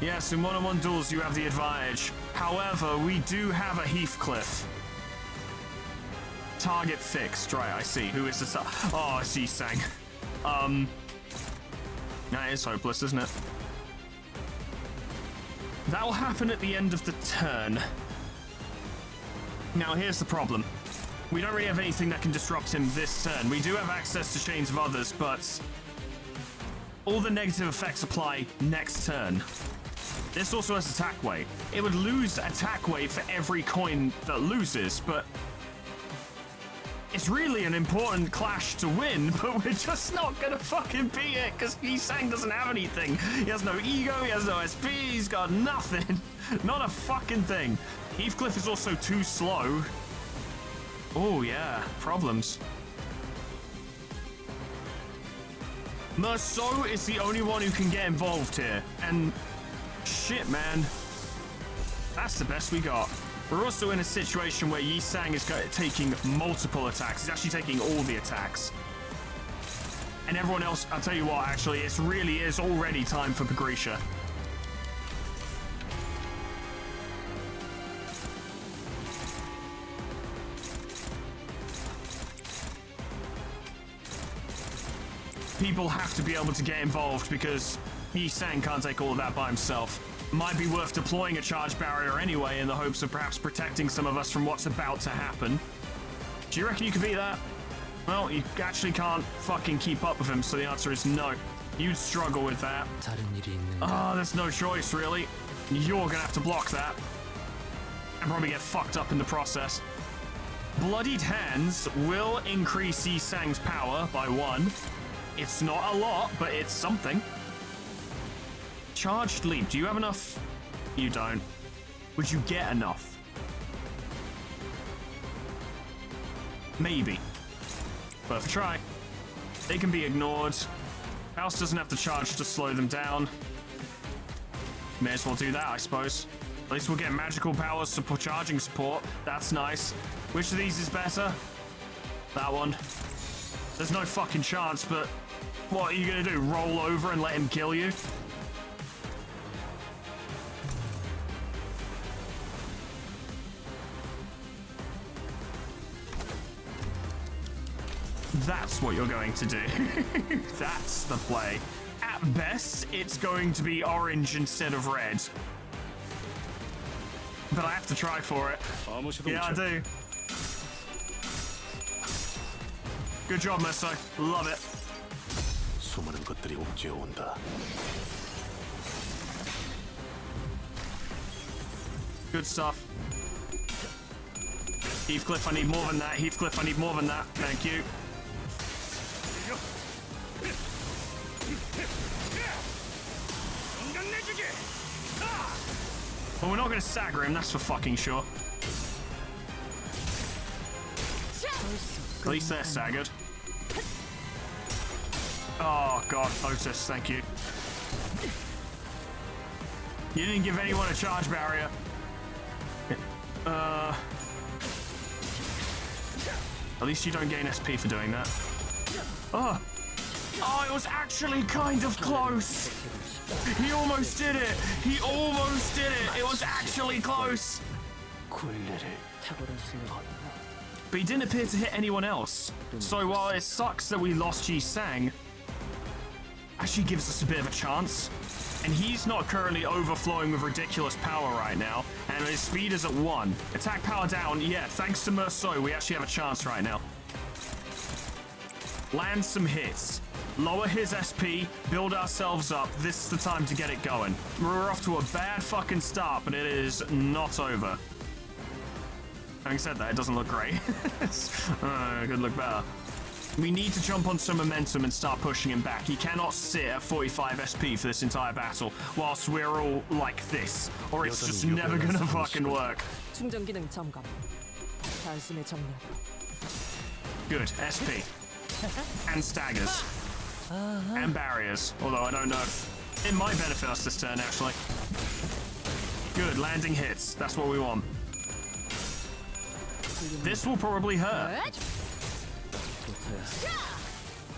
Yes, in one-on-one duels you have the advantage. However, we do have a Heathcliff. Target fixed, right, I see. Who is this? Oh, I see Sang. That is hopeless, isn't it? That will happen at the end of the turn. Now, here's the problem. We don't really have anything that can disrupt him this turn. We do have access to chains of others, but all the negative effects apply next turn. This also has attack weight. It would lose attack weight for every coin that loses, but it's really an important clash to win, but we're just not gonna fucking beat it because Yi-Sang doesn't have anything. He has no ego, he has no SP, he's got nothing. Not a fucking thing. Heathcliff is also too slow. Oh yeah, problems. Merceau is the only one who can get involved here, and shit, man. That's the best we got. We're also in a situation where Yi-Sang is taking multiple attacks. He's actually taking all the attacks. And everyone else, I'll tell you what, actually, it really is already time for Pagrisha. People have to be able to get involved because Yi-Sang can't take all of that by himself. Might be worth deploying a charge barrier anyway in the hopes of perhaps protecting some of us from what's about to happen. Do you reckon you could beat that? Well, you actually can't fucking keep up with him, so the answer is no. You'd struggle with that. Oh, there's no choice, really. You're gonna have to block that. And probably get fucked up in the process. Bloodied Hands will increase Yi-Sang's power by 1. It's not a lot, but it's something. Charged Leap, do you have enough? You don't. Would you get enough? Maybe. Worth a try. They can be ignored. House doesn't have to charge to slow them down. May as well do that, I suppose. At least we'll get magical powers for charging support. That's nice. Which of these is better? That one. There's no fucking chance, but what are you gonna do? Roll over and let him kill you? That's what you're going to do. That's the play. At best, it's going to be orange instead of red. But I have to try for it. Yeah, I do. Good job, Meso. Love it. 수많은 것들이 옥죄어 온다. Good stuff. Heathcliff, I need more than that. Heathcliff, I need more than that. Thank you. Well, we're not going to stagger him, that's for fucking sure. At least they're staggered. Oh, God, Otis, thank you. You didn't give anyone a charge barrier. At least you don't gain SP for doing that. Oh! Oh, it was actually kind of close! He almost did it! He almost did it! It was actually close! But he didn't appear to hit anyone else. So while it sucks that we lost Yi-Sang, actually gives us a bit of a chance. And he's not currently overflowing with ridiculous power right now, and his speed is at 1. Attack power down, yeah, thanks to Merceau, we actually have a chance right now. Land some hits. Lower his SP, build ourselves up. This is the time to get it going. We're off to a bad fucking start, but it is not over. Having said that, it doesn't look great. Could look better. We need to jump on some momentum and start pushing him back. He cannot sit at 45 SP for this entire battle whilst we're all like this, or it's just never gonna fucking work. 충전 기능 점검. 단숨에 정렬. Good, SP. And staggers. And barriers, although I don't know if it might benefit us this turn, actually. Good, landing hits. That's what we want. This will probably hurt.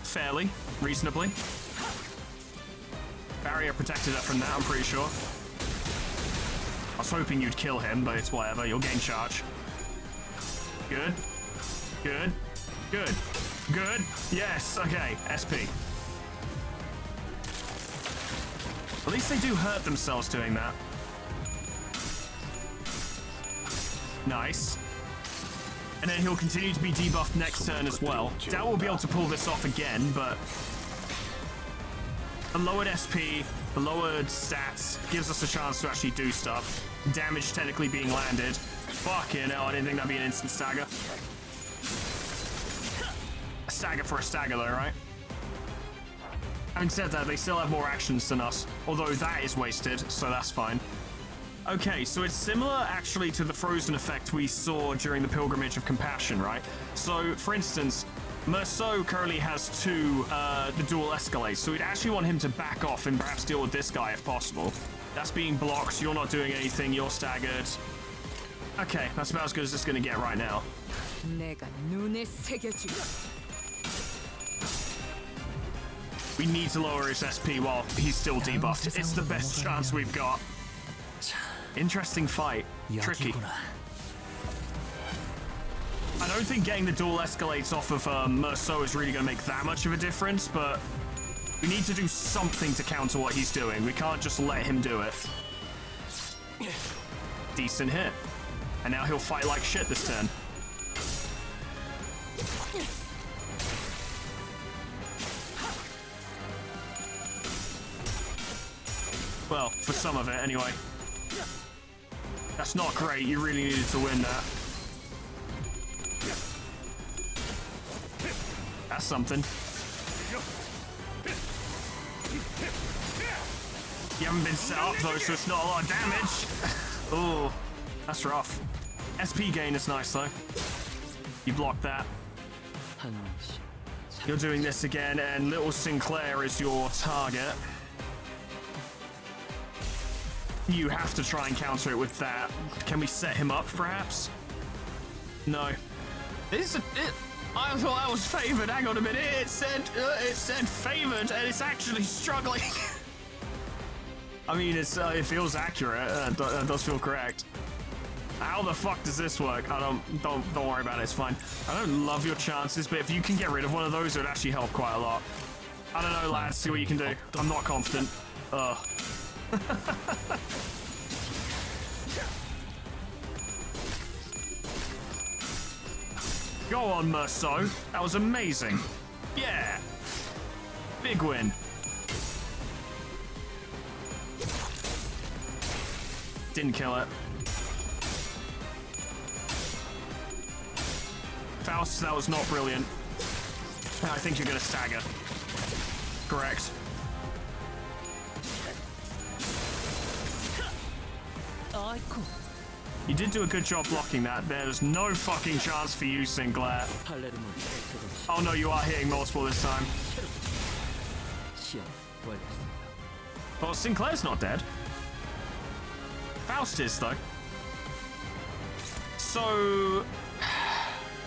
Fairly, reasonably. Barrier protected her from that, I'm pretty sure. I was hoping you'd kill him, but it's whatever. You'll gain charge. Good. Good. Good. Good. Yes. Okay. SP. At least they do hurt themselves doing that. Nice. And then he'll continue to be debuffed next turn as well. Doubt we'll be able to pull this off again, but a lowered SP, the lowered stats gives us a chance to actually do stuff. Damage technically being landed. Fucking hell, I didn't think that'd be an instant stagger. A stagger for a stagger though, right? Having said that, they still have more actions than us, although that is wasted, so that's fine. Okay, so it's similar actually to the frozen effect we saw during the Pilgrimage of Compassion, right? So, for instance, Merceau currently has the dual escalates, so we'd actually want him to back off and perhaps deal with this guy if possible. That's being blocked, you're not doing anything, you're staggered. Okay, that's about as good as it's gonna get right now. We need to lower his SP while he's still debuffed. It's the best chance we've got. Interesting fight. Tricky. I don't think getting the dual escalates off of Merceau is really going to make that much of a difference, but we need to do something to counter what he's doing. We can't just let him do it. Decent hit. And now he'll fight like shit this turn. Well, for some of it, anyway. That's not great. You really needed to win that. That's something. You haven't been set up, though, so it's not a lot of damage. Oh, that's rough. SP gain is nice, though. You blocked that. You're doing this again, and little Sinclair is your target. You have to try and counter it with that. Can we set him up, perhaps? No. I thought I was favored. Hang on a minute. It said favored, and it's actually struggling. I mean, it feels accurate. That does feel correct. How the fuck does this work? Don't worry about it. It's fine. I don't love your chances, but if you can get rid of one of those, it would actually help quite a lot. I don't know, lads. See what you can do. I'm not confident. Ugh. Go on, Merceau. That was amazing. Yeah. Big win. Didn't kill it. Faust, that was not brilliant. I think you're gonna stagger. Correct. You did do a good job blocking that. There's no fucking chance for you, Sinclair. Oh no, you are hitting multiple this time. Well, Sinclair's not dead. Faust is, though. So,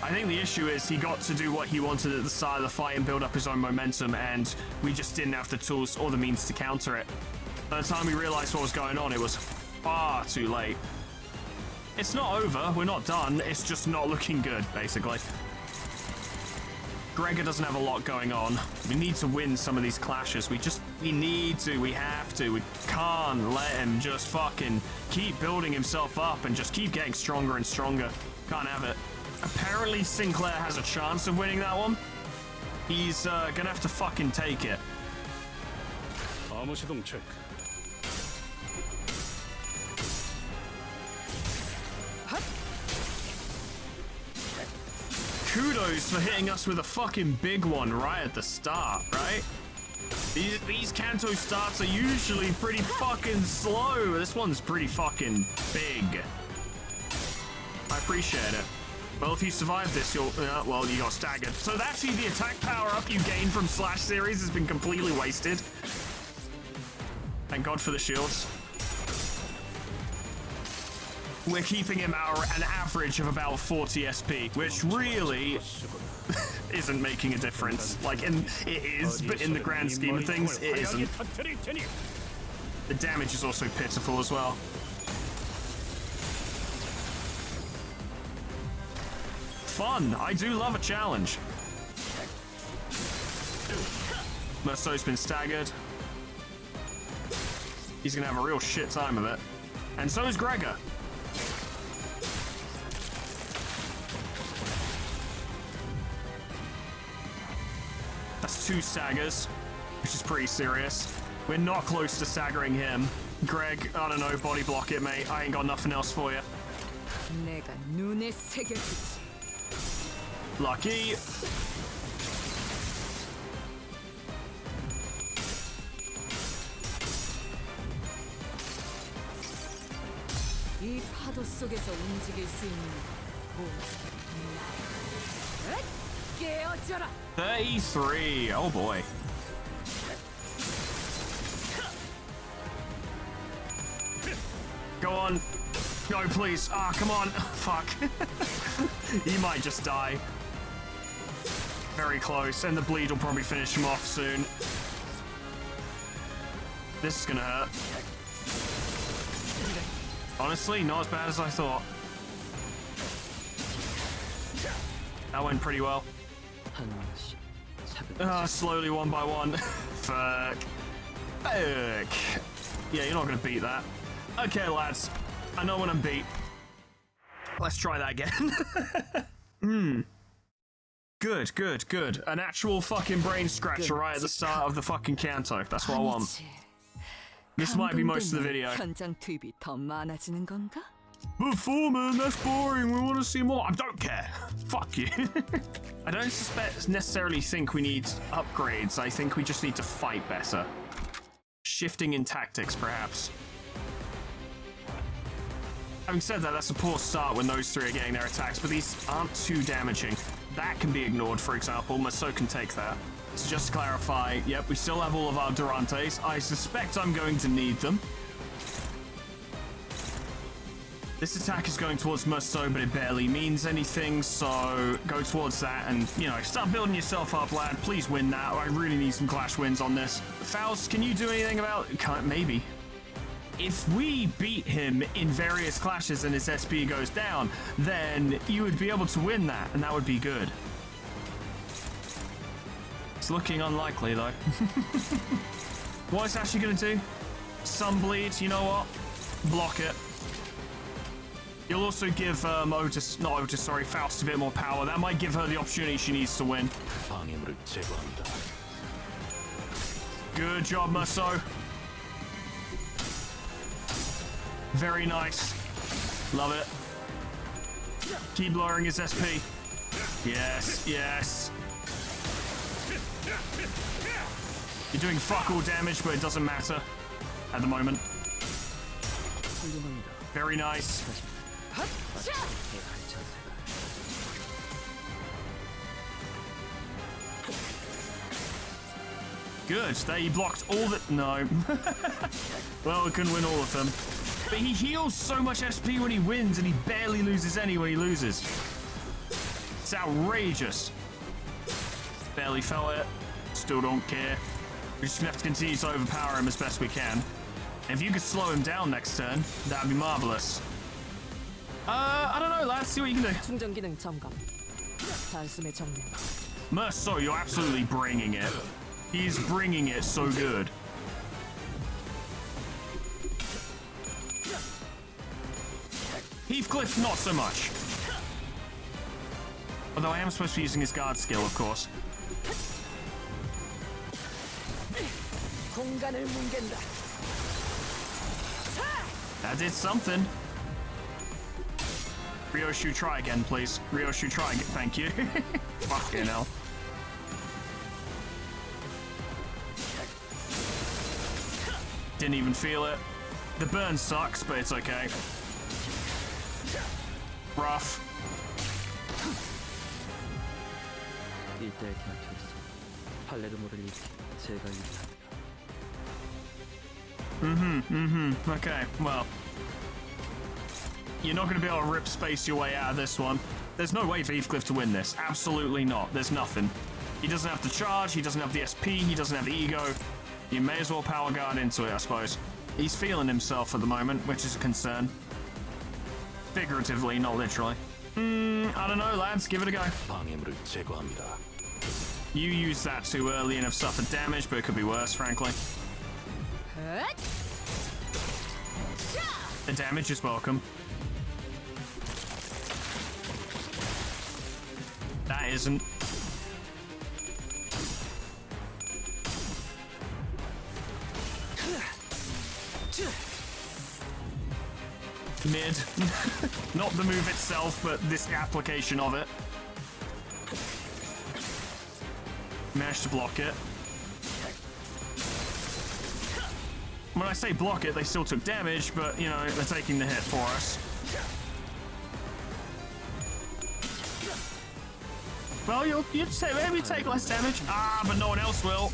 I think the issue is he got to do what he wanted at the start of the fight and build up his own momentum, and we just didn't have the tools or the means to counter it. By the time we realized what was going on, it was far too late. It's not over, we're not done, it's just not looking good, basically. Gregor doesn't have a lot going on. We need to win some of these clashes. We have to. We can't let him just fucking keep building himself up and just keep getting stronger and stronger. Can't have it. Apparently Sinclair has a chance of winning that one. He's gonna have to fucking take it. 암호 시동 체크. Kudos for hitting us with a fucking big one right at the start, right? These Kanto starts are usually pretty fucking slow. This one's pretty fucking big. I appreciate it. Well, if you survive this, you got staggered. So actually the attack power-up you gain from Slash series has been completely wasted. Thank God for the shields. We're keeping him an average of about 40 SP, which really isn't making a difference. Like, it is, but in the grand scheme of things, it isn't. The damage is also pitiful as well. Fun! I do love a challenge. Merso's been staggered. He's gonna have a real shit time of it. And so is Gregor. That's 2 staggers, which is pretty serious. We're not close to staggering him. Greg, I don't know, body block it, mate. I ain't got nothing else for you. Lucky. 이 파도 속에서 움직일 수 있는 깨어져라. 33. Oh boy. Go on. No, please. Ah, come on. Fuck. He might just die. Very close. And the bleed will probably finish him off soon. This is gonna hurt. Honestly, not as bad as I thought. That went pretty well. Slowly, one by one. Fuck. Fuck. Yeah, you're not gonna beat that. Okay, lads. I know when I'm beat. Let's try that again. Good, good, good. An actual fucking brain scratcher right at the start of the fucking Kanto. That's what I want. This might be most of the video. 현장 투입이 더 많아지는 건가? But Foreman, that's boring. We want to see more. I don't care. Fuck you. I don't necessarily think we need upgrades. I think we just need to fight better. Shifting in tactics, perhaps. Having said that, that's a poor start when those 3 are getting their attacks, but these aren't too damaging. That can be ignored, for example. Maso can take that. So just to clarify, yep, we still have all of our Durantes. I suspect I'm going to need them. This attack is going towards Merso, but it barely means anything, so go towards that and, you know, start building yourself up, lad. Please win that. I really need some clash wins on this. Faust, can you do anything about it? Maybe. If we beat him in various clashes and his SP goes down, then you would be able to win that, and that would be good. It's looking unlikely, though. What is Ashley going to do? Sunbleed, you know what? Block it. You'll also give Faust a bit more power. That might give her the opportunity she needs to win. Good job, Merso. Very nice. Love it. Keep lowering his SP. Yes, yes. You're doing fuck all damage, but it doesn't matter at the moment. Very nice. Good. They blocked all the... No. Well, we couldn't win all of them. But he heals so much SP when he wins, and he barely loses any when he loses. It's outrageous. Barely felt it. Still don't care. We're just gonna have to continue to overpower him as best we can. And if you could slow him down next turn, that'd be marvelous. I don't know, lads. See what you can do. 충전 기능 점검. 단숨에 정리. Merso, you're absolutely bringing it. He's bringing it so good. Heathcliff, not so much. Although I am supposed to be using his guard skill, of course. That did something. Ryoshu, try again, please. Ryoshu, try again. Thank you. Fucking hell. Didn't even feel it. The burn sucks, but it's okay. Rough. Okay, well. You're not going to be able to rip space your way out of this one. There's no way for Heathcliff to win this. Absolutely not. There's nothing. He doesn't have the charge, he doesn't have the SP, he doesn't have the ego. You may as well power guard into it, I suppose. He's feeling himself at the moment, which is a concern. Figuratively, not literally. I don't know, lads. Give it a go. You used that too early and have suffered damage, but it could be worse, frankly. The damage is welcome. That isn't. Mid. Not the move itself, but this application of it. Managed to block it. When I say block it, they still took damage, but, you know, they're taking the hit for us. Well, you'd say maybe take less damage. Ah, but no one else will.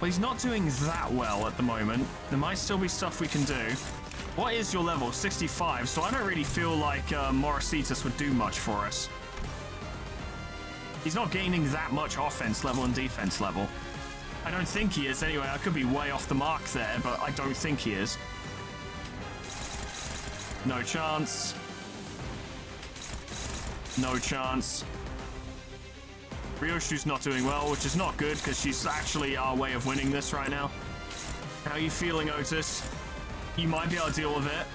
Well, he's not doing that well at the moment. There might still be stuff we can do. What is your level? 65, so I don't really feel like Morisitas would do much for us. He's not gaining that much offense level and defense level. I don't think he is anyway. I could be way off the mark there, but I don't think he is. No chance. No chance. Ryoshu's not doing well, which is not good, because she's actually our way of winning this right now. How are you feeling, Otis? You might be able to deal with it.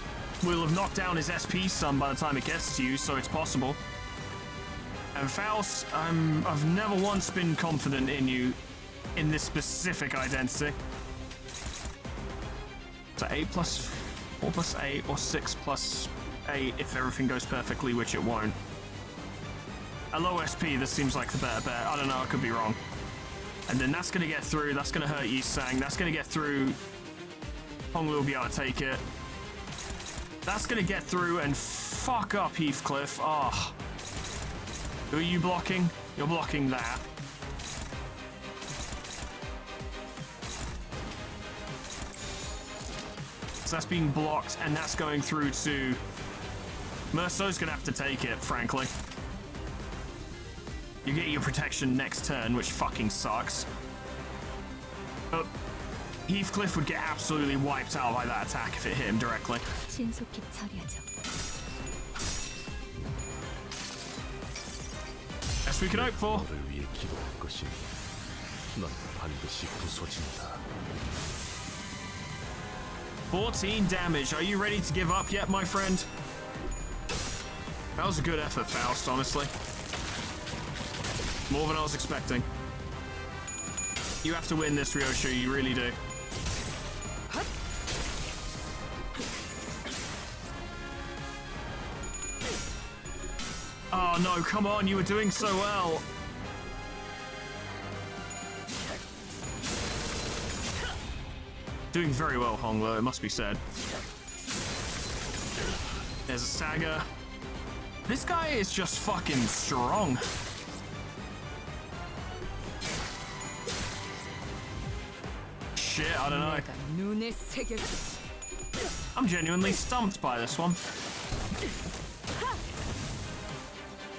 We'll have knocked down his SP some by the time it gets to you, so it's possible. And Faust, I've never once been confident in you in this specific identity. So 8 plus 4 plus 8 or 6 plus 8 if everything goes perfectly, which it won't. A low SP, this seems like the better bet. I don't know, I could be wrong. And then that's going to get through. That's going to hurt Yisang. That's going to get through. Honglu will be able to take it. That's going to get through and fuck up Heathcliff. Oh. Who are you blocking? You're blocking that. So that's being blocked, and that's going through to... Merso's going to have to take it, frankly. You get your protection next turn, which fucking sucks. But Heathcliff would get absolutely wiped out by that attack if it hit him directly. 신속히 처리하죠. Best we can hope for. 14 damage. Are you ready to give up yet, my friend? That was a good effort, Faust, honestly. More than I was expecting. You have to win this, Ryoshu, you really do. Oh no, come on, you were doing so well. Doing very well, Honglo, it must be said. There's a stagger. This guy is just fucking strong. Shit, I don't know. I'm genuinely stumped by this one.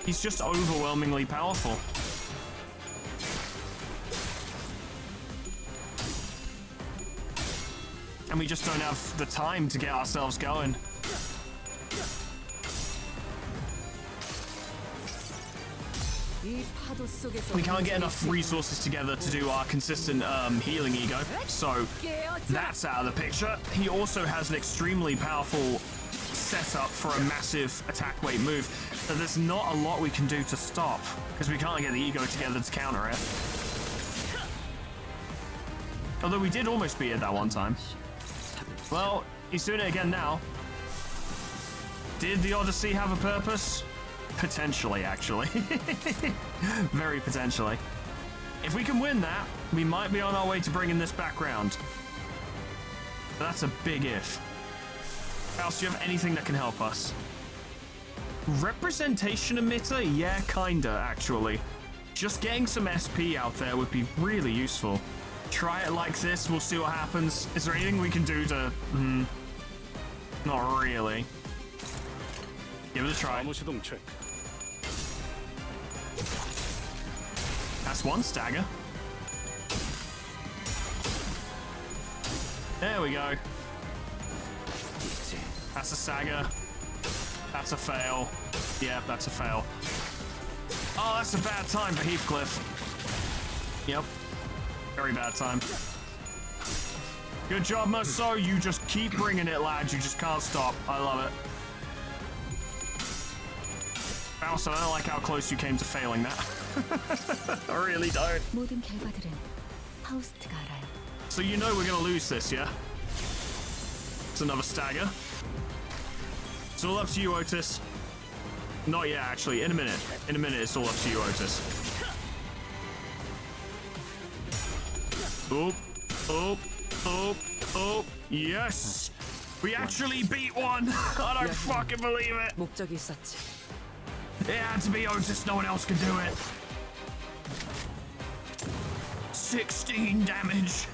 He's just overwhelmingly powerful. and we just don't have the time to get ourselves going. We can't get enough resources together to do our consistent healing ego, so that's out of the picture. He also has an extremely powerful setup for a massive attack weight move that there's not a lot we can do to stop because we can't get the ego together to counter it. Although we did almost beat it that one time. Well, he's doing it again now. Did the Odyssey have a purpose? Potentially, actually. Very potentially. If we can win that, we might be on our way to bringing this back round. But that's a big if. Faust, do you have anything that can help us? Representation emitter? Yeah, kinda, actually. Just getting some SP out there would be really useful. Try it like this, we'll see what happens. Is there anything we can do to... not really. Give it a try. That's one stagger. There we go. That's a stagger. That's a fail. Yeah, that's a fail. Oh, that's a bad time for Heathcliff. Yep. Very bad time. Good job, Musso. You just keep bringing it, lads. You just can't stop. I love it. Faust, I don't like how close you came to failing that. I really don't. 모든 결과들은 파우스트가 알아요. So you know we're gonna lose this, yeah? It's another stagger. It's all up to you, Otis. Not yet, actually. In a minute. In a minute, it's all up to you, Otis. Oh, oh, oh, oh. Yes! We actually beat one! I don't fucking believe it! 목적이 있었지. It had to be Otis, no one else could do it. 16 damage.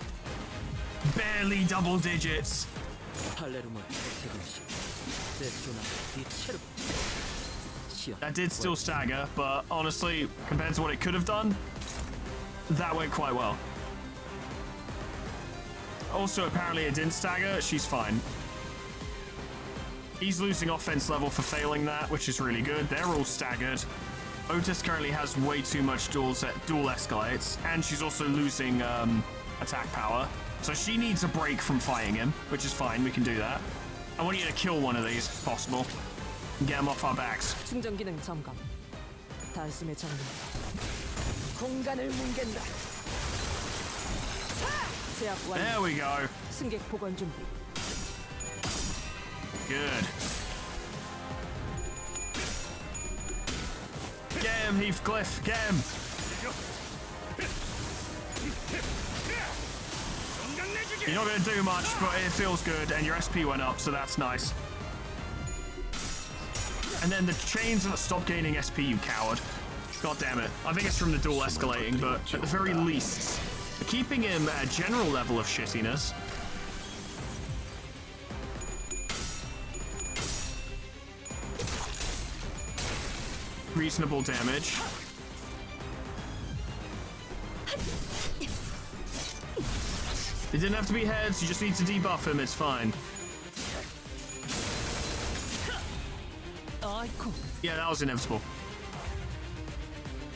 Barely double digits. That did still stagger, but honestly, compared to what it could have done, that went quite well. Also, apparently it didn't stagger, she's fine. He's losing offense level for failing that, which is really good. They're all staggered. Otis currently has way too much dual escalates, and she's also losing attack power. So she needs a break from fighting him, which is fine, we can do that. I want you to kill one of these, if possible, and get him off our backs. 충전 기능 점검. 단숨에 정리. 공간을 뭉갠다. 제압 완료. There we go. 승객 복원 준비. Good. Get him, Heathcliff, get him. You're not going to do much, but it feels good, and your SP went up, so that's nice. And then the chains that stop gaining SP, you coward. God damn it. I think it's from the dual escalating, but at the very least, keeping him at a general level of shittiness. Reasonable damage. It didn't have to be heads, you just need to debuff him, it's fine. Yeah, that was inevitable.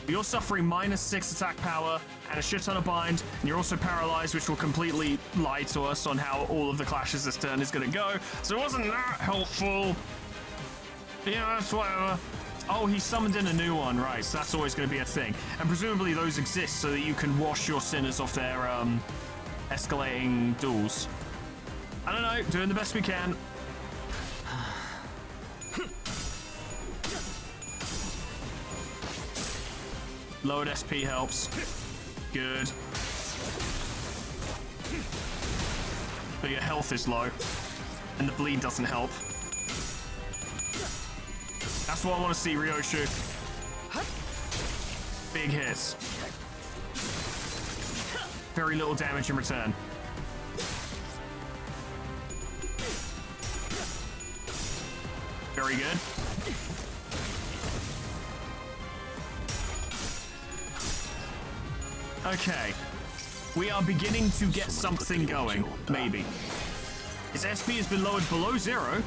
You're suffering -6 attack power and a shit ton of bind, and you're also paralyzed, which will completely lie to us on how all of the clashes this turn is going to go. So it wasn't that helpful. Yeah, that's whatever. Oh, he summoned in a new one, right, so that's always going to be a thing. And presumably those exist so that you can wash your sinners off their escalating duels. I don't know, doing the best we can. Lowered SP helps. Good. But your health is low, and the bleed doesn't help. That's what I want to see, Ryoshu. Big hits. Very little damage in return. Very good. Okay. We are beginning to get something going, maybe. His SP has been lowered below 0,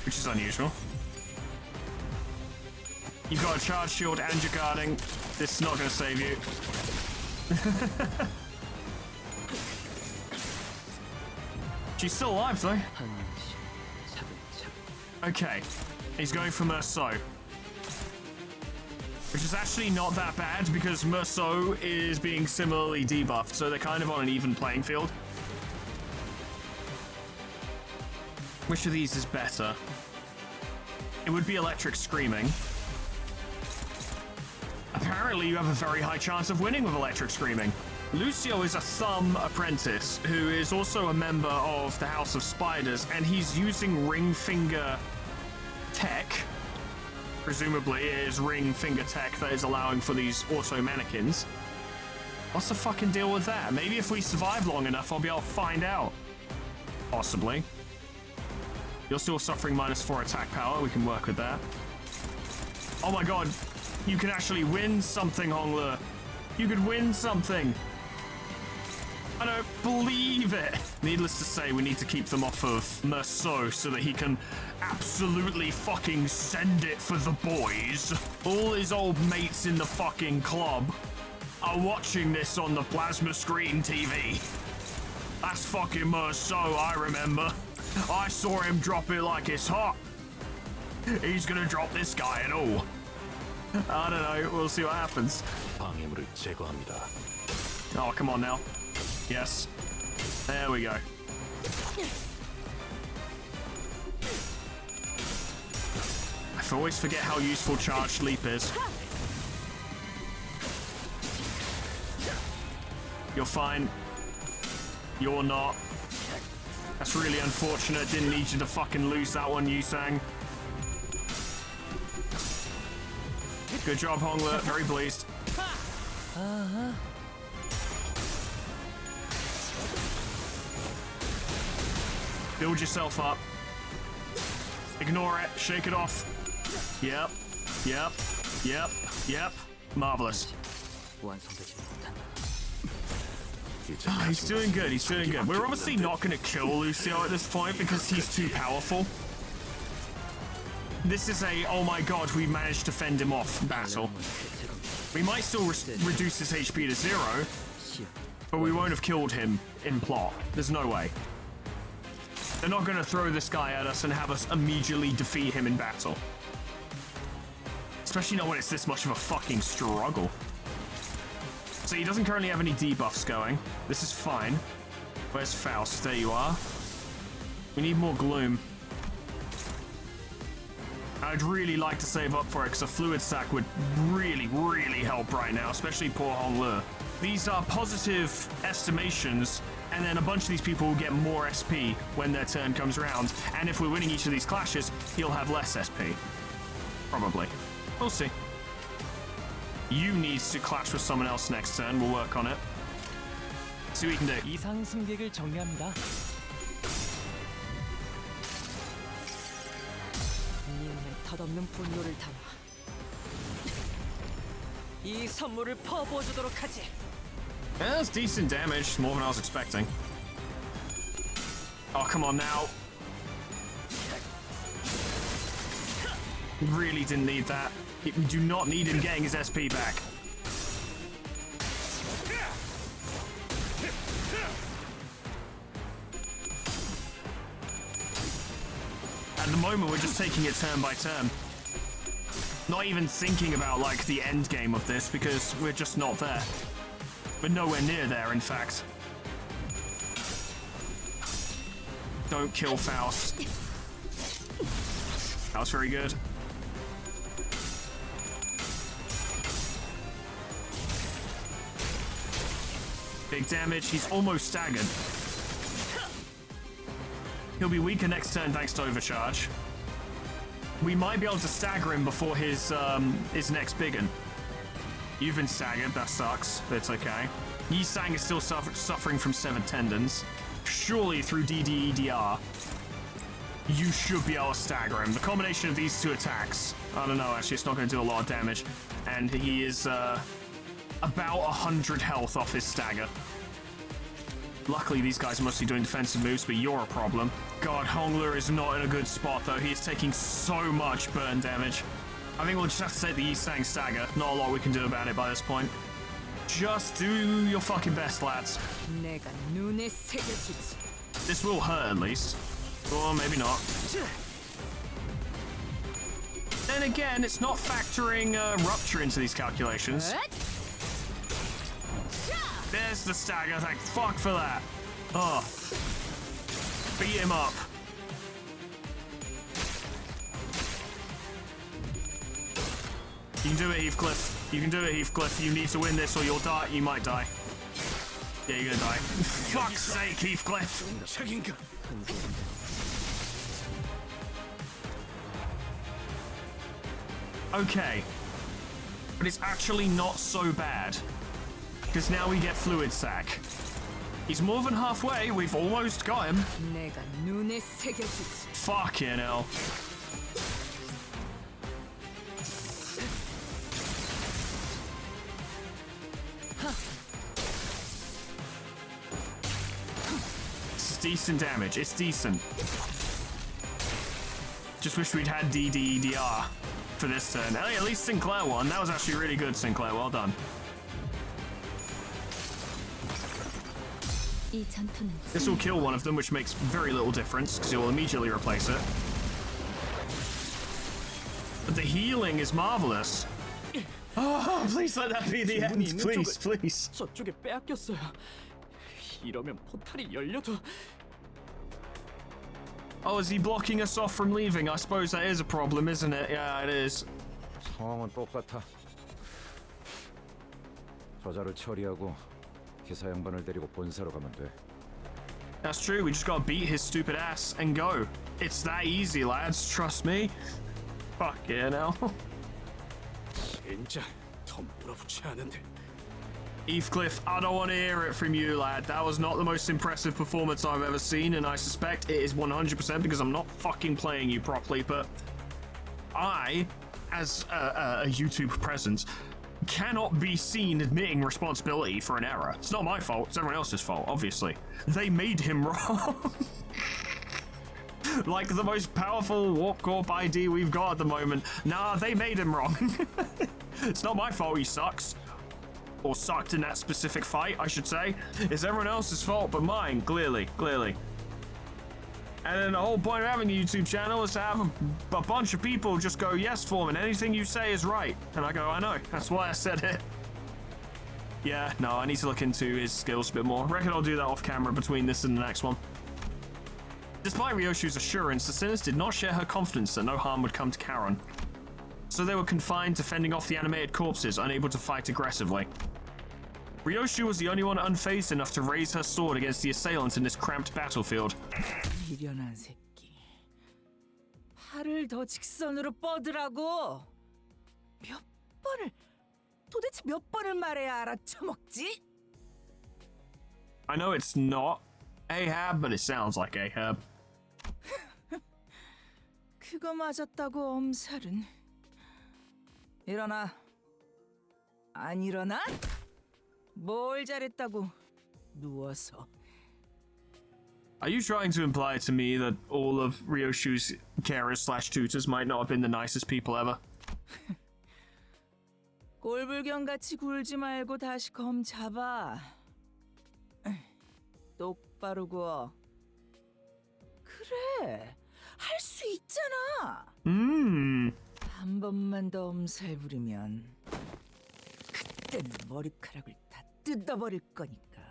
which is unusual. You've got a charge shield and you're guarding. This is not going to save you. She's still alive, though. Okay. He's going for Merceau. Which is actually not that bad, because Merceau is being similarly debuffed, so they're kind of on an even playing field. Which of these is better? It would be Electric Screaming. Apparently, you have a very high chance of winning with Electric Screaming. Lucio is a thumb apprentice who is also a member of the House of Spiders, and he's using ring finger tech. Presumably, it is ring finger tech that is allowing for these auto mannequins. What's the fucking deal with that? Maybe if we survive long enough, I'll be able to find out. Possibly. You're still suffering -4 attack power. We can work with that. Oh my god. You can actually win something, Hongler. You could win something. I don't believe it. Needless to say, we need to keep them off of Merceau so that he can absolutely fucking send it for the boys. All his old mates in the fucking club are watching this on the plasma screen TV. That's fucking Merceau, I remember. I saw him drop it like it's hot. He's gonna drop this guy and all. I don't know, we'll see what happens. 방해물을 제거합니다. Oh, come on now. Yes. There we go. I always forget how useful Charged Leap is. You're fine. You're not. That's really unfortunate. Didn't need you to fucking lose that one, Yusang. Good job, Hongler. Very pleased. Build yourself up. Ignore it. Shake it off. Yep. Yep. Yep. Yep. Marvelous. Oh, he's doing good. He's doing good. We're obviously not going to kill Lucio at this point because he's too powerful. This is a, oh my god, we managed to fend him off battle. We might still reduce his HP to 0, but we won't have killed him in plot. There's no way. They're not going to throw this guy at us and have us immediately defeat him in battle. Especially not when it's this much of a fucking struggle. So he doesn't currently have any debuffs going. This is fine. Where's Faust? There you are. We need more Gloom. I'd really like to save up for it because a fluid sack would really, really help right now, especially poor Hongler. These are positive estimations, and then a bunch of these people will get more SP when their turn comes around. And if we're winning each of these clashes, he'll have less SP. Probably. We'll see. You need to clash with someone else next turn. We'll work on it. See what we can do. 이상 승객을 정리합니다. 덧없는 분노를 담아 이 선물을 퍼부어주도록 하지. Yeah, that's decent damage, more than I was expecting. Oh, come on now. Really didn't need that. We do not need him getting his SP back. At the moment, we're just taking it turn by turn. Not even thinking about, like, the end game of this, because we're just not there. We're nowhere near there, in fact. Don't kill Faust. That was very good. Big damage. He's almost staggered. He'll be weaker next turn thanks to Overcharge. We might be able to stagger him before his next big one. You've been staggered, that sucks, but it's okay. Yi-Sang is still suffering from severed tendons. Surely through DDEDR, you should be able to stagger him. The combination of these two attacks, I don't know, actually it's not going to do a lot of damage. And he is about 100 health off his stagger. Luckily, these guys are mostly doing defensive moves, but you're a problem. God, Hongler is not in a good spot, though. He is taking so much burn damage. I think we'll just have to take the Yisang stagger. Not a lot we can do about it by this point. Just do your fucking best, lads. 내가 눈에 새겨주지. This will hurt, at least. Or maybe not. Then again, it's not factoring rupture into these calculations. There's the stagger, thank fuck for that. Oh. Beat him up. You can do it, Heathcliff. You can do it, Heathcliff. You need to win this or you'll die. You might die. Yeah, you're gonna die. Fuck's sake, Heathcliff. Okay. But it's actually not so bad. Because now we get fluid sac. He's more than halfway. We've almost got him. 내가 눈에 새겨주지. Fucking hell. It's decent damage. It's decent. Just wish we'd had DDEDR for this turn. Hey, at least Sinclair won. That was actually really good, Sinclair. Well done. 이 전투는 This will kill one of them, which makes very little difference, because it will immediately replace it. But the healing is marvelous. Oh, please let that be the end. Please, please. 저쪽에 빼앗겼어요. 이러면 포탈이 열려도. Oh, is he blocking us off from leaving? I suppose that is a problem, isn't it? Yeah, it is. 상황은 똑같아. 저자를 처리하고 기사 양반을 데리고 본사로 가면 돼. That's true. We just gotta beat his stupid ass and go. It's that easy, lads. Trust me. Fucking hell. 진짜 더 물어붙지 않은데. Heathcliff, I don't want to hear it from you, lad. That was not the most impressive performance I've ever seen, and I suspect it is 100% because I'm not fucking playing you properly, but I, as a YouTube presence, cannot be seen admitting responsibility for an error. It's not my fault, it's everyone else's fault, obviously. They made him wrong. Like the most powerful Warp Corp ID we've got at the moment. Nah, they made him wrong. It's not my fault he sucks. Or sucked in that specific fight, I should say. It's everyone else's fault but mine, clearly. And then the whole point of having a YouTube channel is to have a bunch of people just go, yes, Foreman, anything you say is right. And I go, I know, that's why I said it. Yeah, no, I need to look into his skills a bit more. I reckon I'll do that off camera between this and the next one. Despite Ryoshu's assurance, the Sinners did not share her confidence that no harm would come to Charon. So they were confined to fending off the animated corpses, unable to fight aggressively. Ryoshu was the only one unfazed enough to raise her sword against the assailants in this cramped battlefield. 미련한 새끼. 팔을 더 직선으로 뻗으라고. 도대체 몇 번을 말해야 알아쳐먹지? I know it's not Ahab, but it sounds like Ahab. 그거 맞았다고 엄살은. 일어나. 안 일어나? 뭘 잘했다고 누워서. Are you trying to imply to me that all of Ryoshu's carers/tutors might not have been the nicest people ever? 꼴불견같이 굴지 말고 다시 검 잡아. 똑바로 구워. 그래, 할 수 있잖아. 한 번만 더 엄살 부리면 그때는 머리카락을 다 뜯어버릴 거니까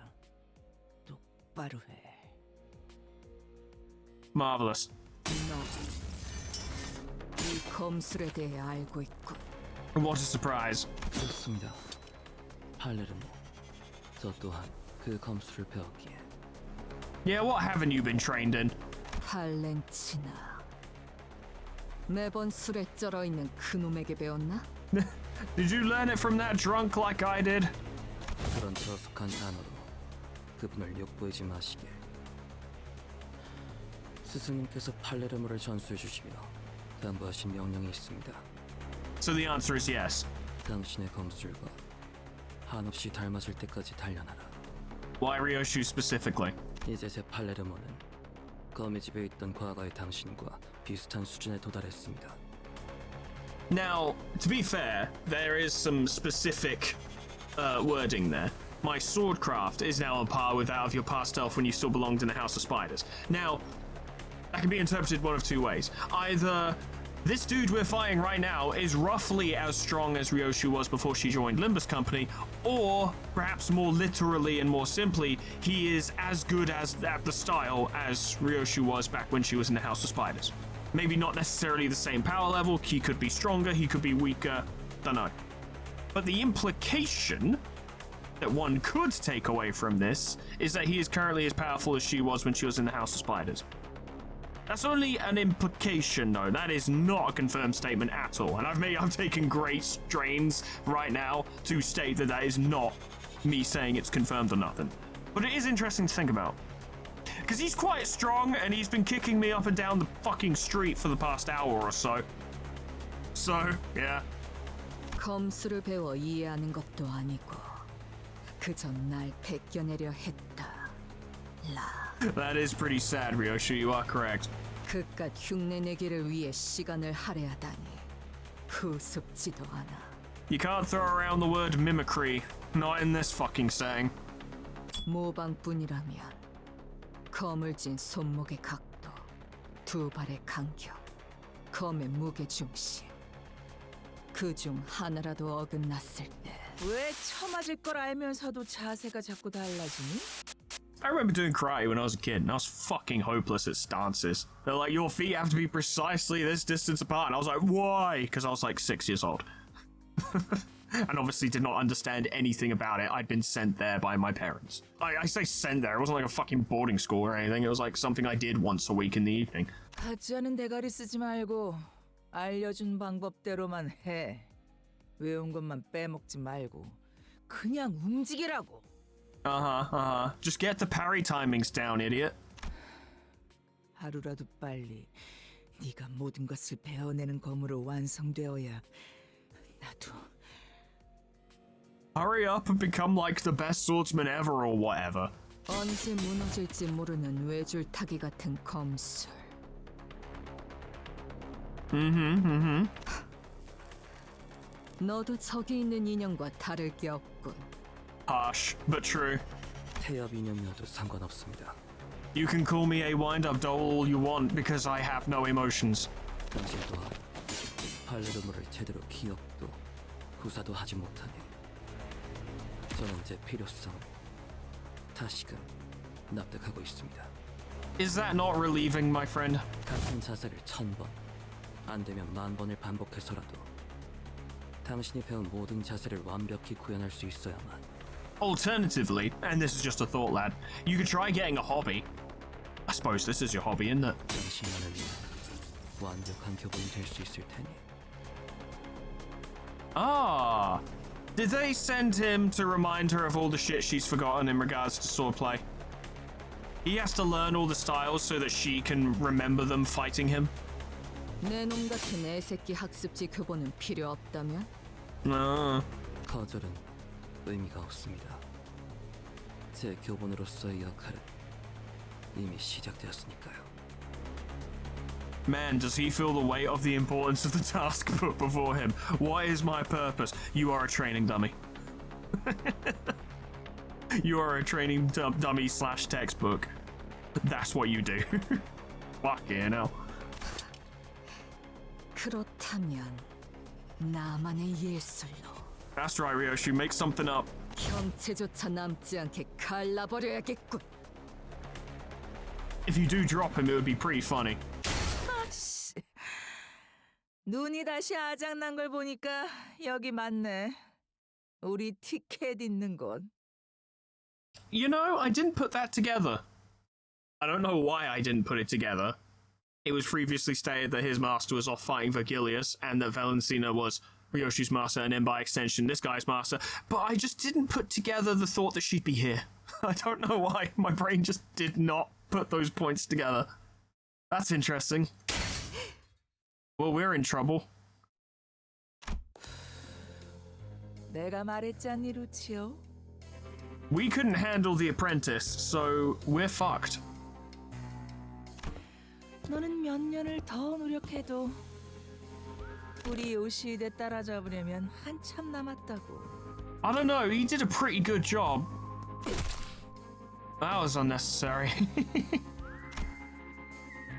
똑바로 해. Marvelous. 너, 이 검술에 대해 알고 있군. What a surprise. 좋습니다. 팔레르모, 저 또한 그 검술을 배웠기에. Yeah, what haven't you been trained in? 팔렌치나. 매번 술에 쩔어 있는 그놈에게 배웠나? Did you learn it from that drunk like I did? 그런 저속한 단어로 그분을 욕보이지 마시게. 스승님께서 팔레르모를 전수해 주시며 당부하신 명령이 있습니다. So the answer is yes. 당신의 검술과 한없이 닮아질 때까지 단련하라. Why Ryoshu specifically? 이제 제 팔레르모는 거미 집에 있던 과거의 당신과 비슷한 수준에 도달했습니다. Now, to be fair, there is some specific wording there. My swordcraft is now on par with that of your past self when you still belonged in the House of Spiders. Now, that can be interpreted one of two ways. Either this dude we're fighting right now is roughly as strong as Ryoshu was before she joined Limbus Company, or perhaps more literally and more simply, he is as good as at the style as Ryoshu was back when she was in the House of Spiders. Maybe not necessarily the same power level, he could be stronger, he could be weaker, don't know. But the implication that one could take away from this is that he is currently as powerful as she was when she was in the House of Spiders. That's only an implication, though. That is not a confirmed statement at all. And I've taken great strains right now to state that that is not me saying it's confirmed or nothing. But it is interesting to think about. Because he's quite strong, and he's been kicking me up and down the fucking street for the past hour or so. So, yeah. 검수를 배워 이해하는 것도 아니고 그저 날 베껴내려 했다. 라. That is pretty sad, Ryoshu. You are correct. 그깟 흉내내기를 위해 시간을 할애하다니 우습지도 않아. You can't throw around the word mimicry. Not in this fucking saying. 모방뿐이라면 검을 쥔 손목의 각도, 두 발의 간격, 검의 무게중심 그 중 하나라도 어긋났을 때 왜 처맞을 걸 알면서도 자세가 자꾸 달라지니? I remember doing karate when I was a kid, and I was fucking hopeless at stances. They're like, your feet have to be precisely this distance apart. And I was like, why? Because I was like 6 years old. And obviously did not understand anything about it. I'd been sent there by my parents. I say sent there, it wasn't like a fucking boarding school or anything. It was like something I did once a week in the evening. 가짜는 대가리 쓰지 말고 알려준 방법대로만 해. 외운 것만 빼먹지 말고 그냥 움직이라고. Just get the parry timings down, idiot. 하루라도 빨리 네가 모든 것을 배워내는 검으로 완성되어야 나도. Hurry up and become like the best swordsman ever or whatever. 언제 무너질지 모르는 외줄타기 같은 검술. 너도 저기 있는 인형과 다를 게 없군. Harsh, but true. 태엽 인형이어도 상관없습니다. You can call me a wind-up doll all you want because I have no emotions. 당신도 팔레르모를 제대로 기억도 구사도 하지 못하니 저는 제 필요성을 다시금 납득하고 있습니다. Is that not relieving, my friend? 같은 자세를 1000번, 안 되면 10,000번을 반복해서라도 당신이 배운 모든 자세를 완벽히 구현할 수 있어야만. Alternatively, and this is just a thought, lad, you could try getting a hobby. I suppose this is your hobby, isn't it? 당신만을 위해 완벽한 교본이 될 수 있을 테니. Ah, did they send him to remind her of all the shit she's forgotten in regards to swordplay? He has to learn all the styles so that she can remember them fighting him? 내 놈 같은 애새끼 학습지 교본은 필요 없다면? 거절은 의미가 없습니다. 제 교본으로서의 역할은 이미 시작되었으니까요. Man, does he feel the weight of the importance of the task put before him? What is my purpose? You are a training dummy. You are a training dummy / textbook. That's what you do. Fucking hell. 그렇다면 나만의 예술로 That's right, Ryoshu. Make something up. 형체조차 남지 않게 갈라버려야겠군. If you do drop him, it would be pretty funny. 눈이 다시 아작난 걸 보니까 여기 맞네. 우리 티켓 있는 곳. You know, I didn't put that together. I don't know why I didn't put it together. It was previously stated that his master was off fighting Vergilius and that Valencina was Ryoshu's master and then by extension this guy's master, but I just didn't put together the thought that she'd be here. I don't know why. My brain just did not put those points together. That's interesting. Well, we're in trouble. 내가 말했잖니, 루치오. We couldn't handle the apprentice, so we're fucked. 너는 몇 년을 더 노력해도 우리 요시대 따라잡으려면 한참 남았다고. I don't know, he did a pretty good job. That was unnecessary.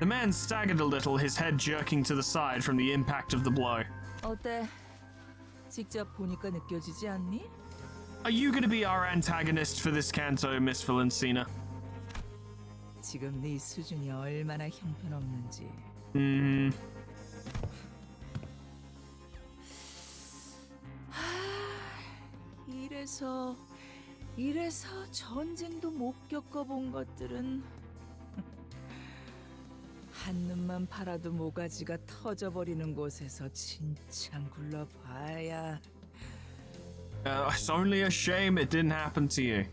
The man staggered a little, his head jerking to the side from the impact of the blow. 어때? 직접 보니까 느껴지지 않니? Are you going to be our antagonist for this canto, Miss Valencina? 지금 네 수준이 얼마나 형편없는지. 이래서 전쟁도 못 겪어본 것들은 한눈만 팔아도 모가지가 터져버리는 곳에서 진창 굴러봐야. It's only a shame it didn't happen to you.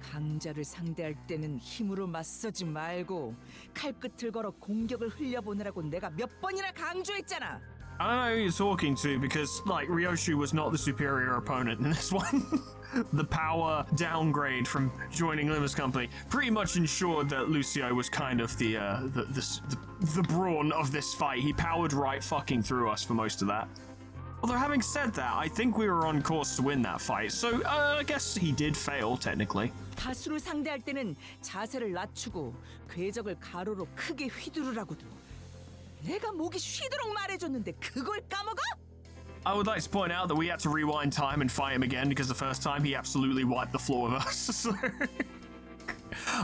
강자를 상대할 때는 힘으로 맞서지 말고 칼끝을 걸어 공격을 흘려보내라고 내가 몇 번이나 강조했잖아. I don't know who you're talking to because, like, Ryoshu was not the superior opponent in this one. The power downgrade from joining Limbus Company pretty much ensured that Lucio was kind of the brawn of this fight. He powered right fucking through us for most of that. Although, having said that, I think we were on course to win that fight, so I guess he did fail, technically. 다수를 상대할 때는 자세를 낮추고 궤적을 가로로 크게 휘두르라고도. 내가 목이 쉬도록 말해줬는데 그걸 까먹어? I would like to point out that we had to rewind time and fight him again because the first time he absolutely wiped the floor with us.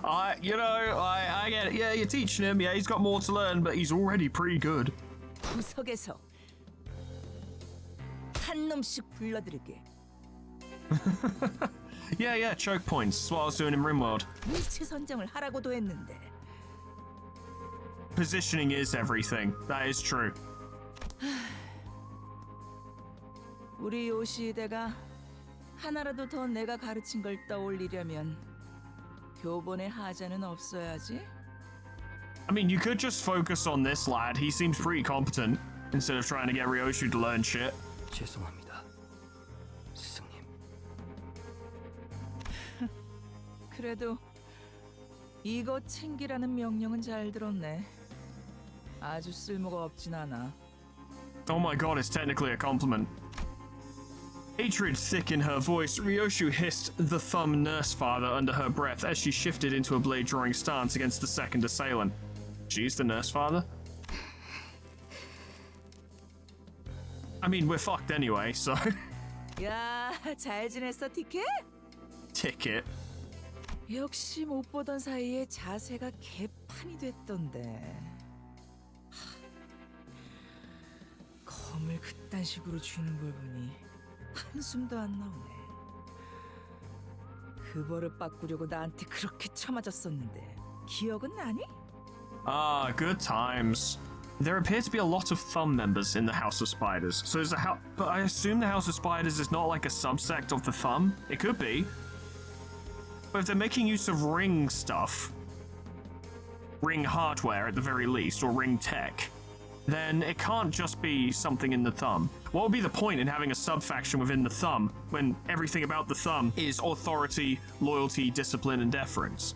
I get it. Yeah, you're teaching him. Yeah, he's got more to learn, but he's already pretty good. 구석에서 한 놈씩 불러들이게. Yeah, choke points. That's what I was doing in Rimworld. 위치 선정을 하라고도 했는데. Positioning is everything. That is true. 우리 요시대가 하나라도 더 내가 가르친 걸 떠올리려면 교본에 하자는 없어야지. I mean, you could just focus on this lad. He seems pretty competent instead of trying to get Ryoshu to learn shit. 죄송합니다, 스승님. 그래도 이거 챙기라는 명령은 잘 들었네. 아주 쓸모가 없진 않아. Oh my god, it's technically a compliment. Hatred thick in her voice, Ryoshu hissed the thumb nurse father under her breath as she shifted into a blade drawing stance against the second assailant. She's the nurse father? I mean, we're fucked anyway, so... 야, 잘 지냈어, 티켓? Ticket. 역시 못 보던 사이에 자세가 개판이 됐던데. 검을 그딴 식으로 쥐는 걸 보니 한숨도 안 나오네. 그 버릇 바꾸려고 나한테 그렇게 쳐맞았었는데 기억은 나니? Ah, good times. There appear to be a lot of thumb members in the House of Spiders. So is the but I assume the House of Spiders is not like a subsect of the thumb? It could be. But if they're making use of ring stuff, ring hardware at the very least, or ring tech, then it can't just be something in the thumb. What would be the point in having a sub-faction within the thumb when everything about the thumb is authority, loyalty, discipline, and deference?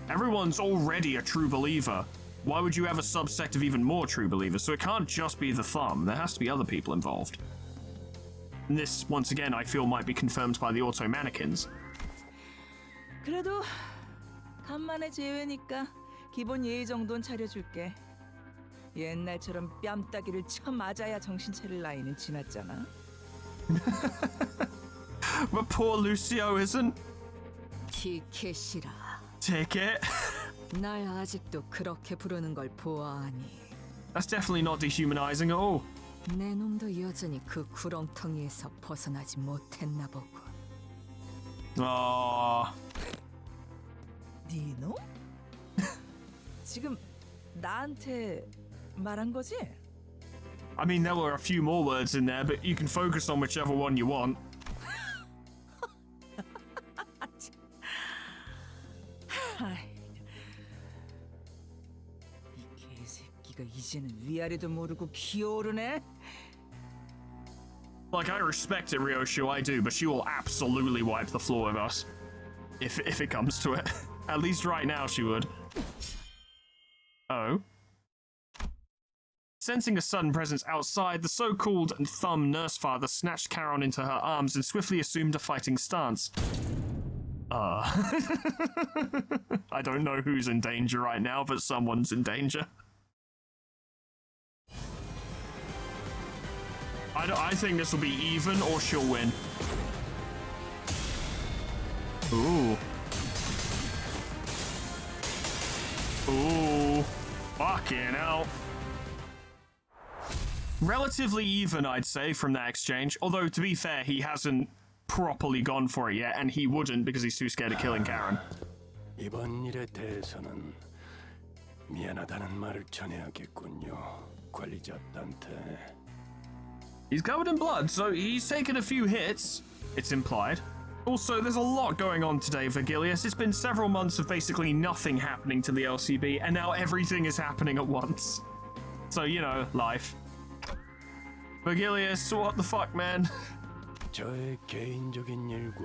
Everyone's already a true believer. Why would you have a subsect of even more true believers? So it can't just be the thumb. There has to be other people involved. And this, once again, I feel might be confirmed by the auto mannequins. 그래도 간만에 제외니까 기본 예의 정도는 차려줄게. 옛날처럼 뺨따기를 쳐 맞아야 정신 차릴 나이는 지났잖아. But poor Lucio isn't. 티켓이라. Ticket. 날 아직도 그렇게 부르는 걸 보아하니. That's definitely not dehumanizing at all. 내 놈도 여전히 그 구렁텅이에서 벗어나지 못했나 보군. 네 놈? 지금 나한테 말한 거지? I mean, there were a few more words in there, but you can focus on whichever one you want. 이 개새끼가 이제는 위아래도 모르고 기어오르네. Like, I respect it, Ryoshu, I do, but she will absolutely wipe the floor with us. If it comes to it. At least right now she would. Oh. Sensing a sudden presence outside, the so-called thumb nurse father snatched Charon into her arms and swiftly assumed a fighting stance. I don't know who's in danger right now, but someone's in danger. I think this will be even, or she'll win. Ooh. Ooh. Fucking hell. Relatively even, I'd say, from that exchange. Although, to be fair, he hasn't properly gone for it yet, and he wouldn't because he's too scared of killing Karen. 이번 일에 대해서는 미안하다는 말을 전해야겠군요. 관리자한테. He's covered in blood, so he's taken a few hits, it's implied. Also, there's a lot going on today, Virgilius. It's been several months of basically nothing happening to the LCB, and now everything is happening at once. So, you know, life. Virgilius, what the fuck, man? 저의 개인적인 일과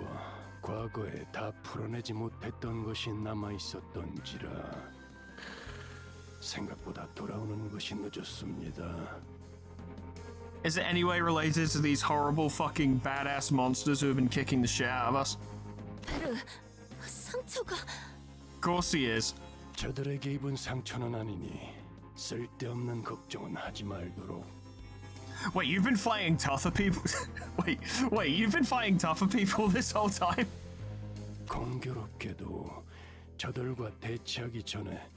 과거에 다 풀어내지 못했던 것이 남아 있었던지라 생각보다 돌아오는 것이 늦었습니다. Is it any way related to these horrible fucking badass monsters who have been kicking the shit out of us? 베르, 상처가... Of course he is. 저들에게 입은 상처는 아니니 쓸데없는 걱정은 하지 말도록. Wait, you've been fighting tougher people? wait, you've been fighting tougher people this whole time? 공교롭게도 저들과 대치하기 전에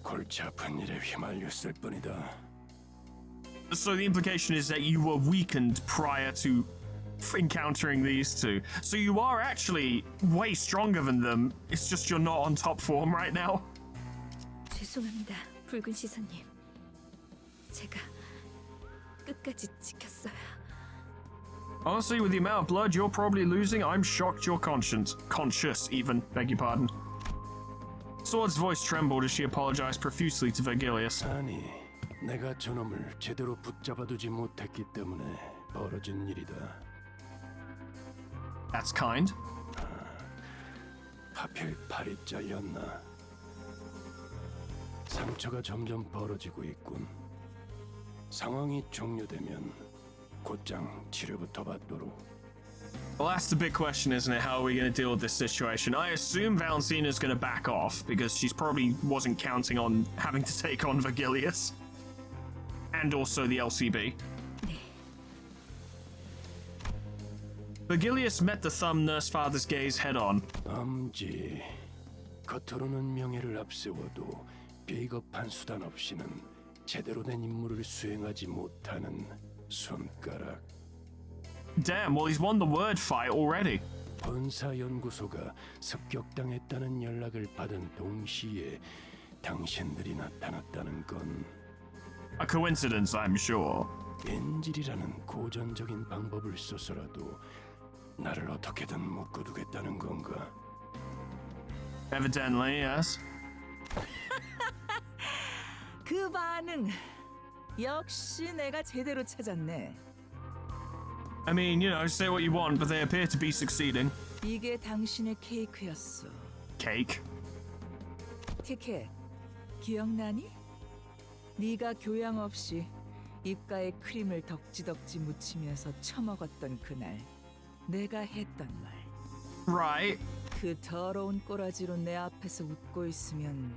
골치 아픈 일에 휘말렸을 뿐이다. So the implication is that you were weakened prior to encountering these two. So you are actually way stronger than them. It's just you're not on top form right now. 죄송합니다, 붉은 시선님. 제가 끝까지 지켰어요. Honestly, with the amount of blood you're probably losing, I'm shocked you're conscious even, beg your pardon. Sword's voice trembled as she apologized profusely to Virgilius. 아니, 내가 저놈을 제대로 붙잡아두지 못했기 때문에 벌어진 일이다. That's kind. 하필 팔이 잘렸나? 상처가 점점 벌어지고 있군. 상황이 종료되면 곧장 치료부터 받도록. Well, that's the big question, isn't it? How are we going to deal with this situation? I assume Valentina's going to back off because she's probably wasn't counting on having to take on Virgilius. And also the LCB. Virgilius met the thumb nurse father's gaze head-on. 엄지, 겉으로는 명예를 앞세워도 비겁한 수단 없이는 제대로 된 임무를 수행하지 못하는 손가락. Damn, well he's won the word fight already. 본사연구소가 습격당했다는 연락을 받은 동시에 당신들이 나타났다는 건 A coincidence, I'm sure. 엔질이라는 고전적인 방법을 써서라도 나를 어떻게든 묶어두겠다는 건가? Evidently, yes. 그 반응 역시 내가 제대로 찾았네. I mean, you know, say what you want, but they appear to be succeeding. 이게 당신의 케이크였어. Cake? 티켓, 기억나니? 네가 교양 없이 입가에 크림을 덕지덕지 묻히면서 처먹었던 그날 내가 했던 말. Right. 그 더러운 꼬라지로 내 앞에서 웃고 있으면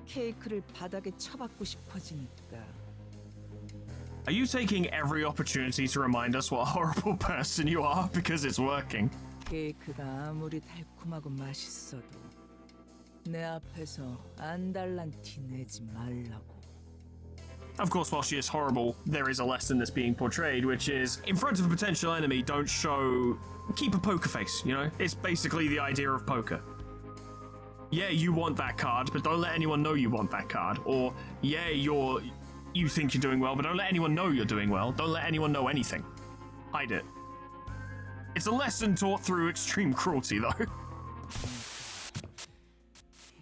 케이크를 바닥에 쳐박고 싶어지니까. Are you taking every opportunity to remind us what a horrible person you are because it's working? 케이크가 아무리 달콤하고 맛있어도 내 앞에서 안달난 티 내지 말라고. Of course, while she is horrible, there is a lesson that's being portrayed, which is, in front of a potential enemy, don't show... Keep a poker face, you know? It's basically the idea of poker. Yeah, you want that card, but don't let anyone know you want that card. Or, yeah, you think you're doing well, but don't let anyone know you're doing well. Don't let anyone know anything. Hide it. It's a lesson taught through extreme cruelty, though.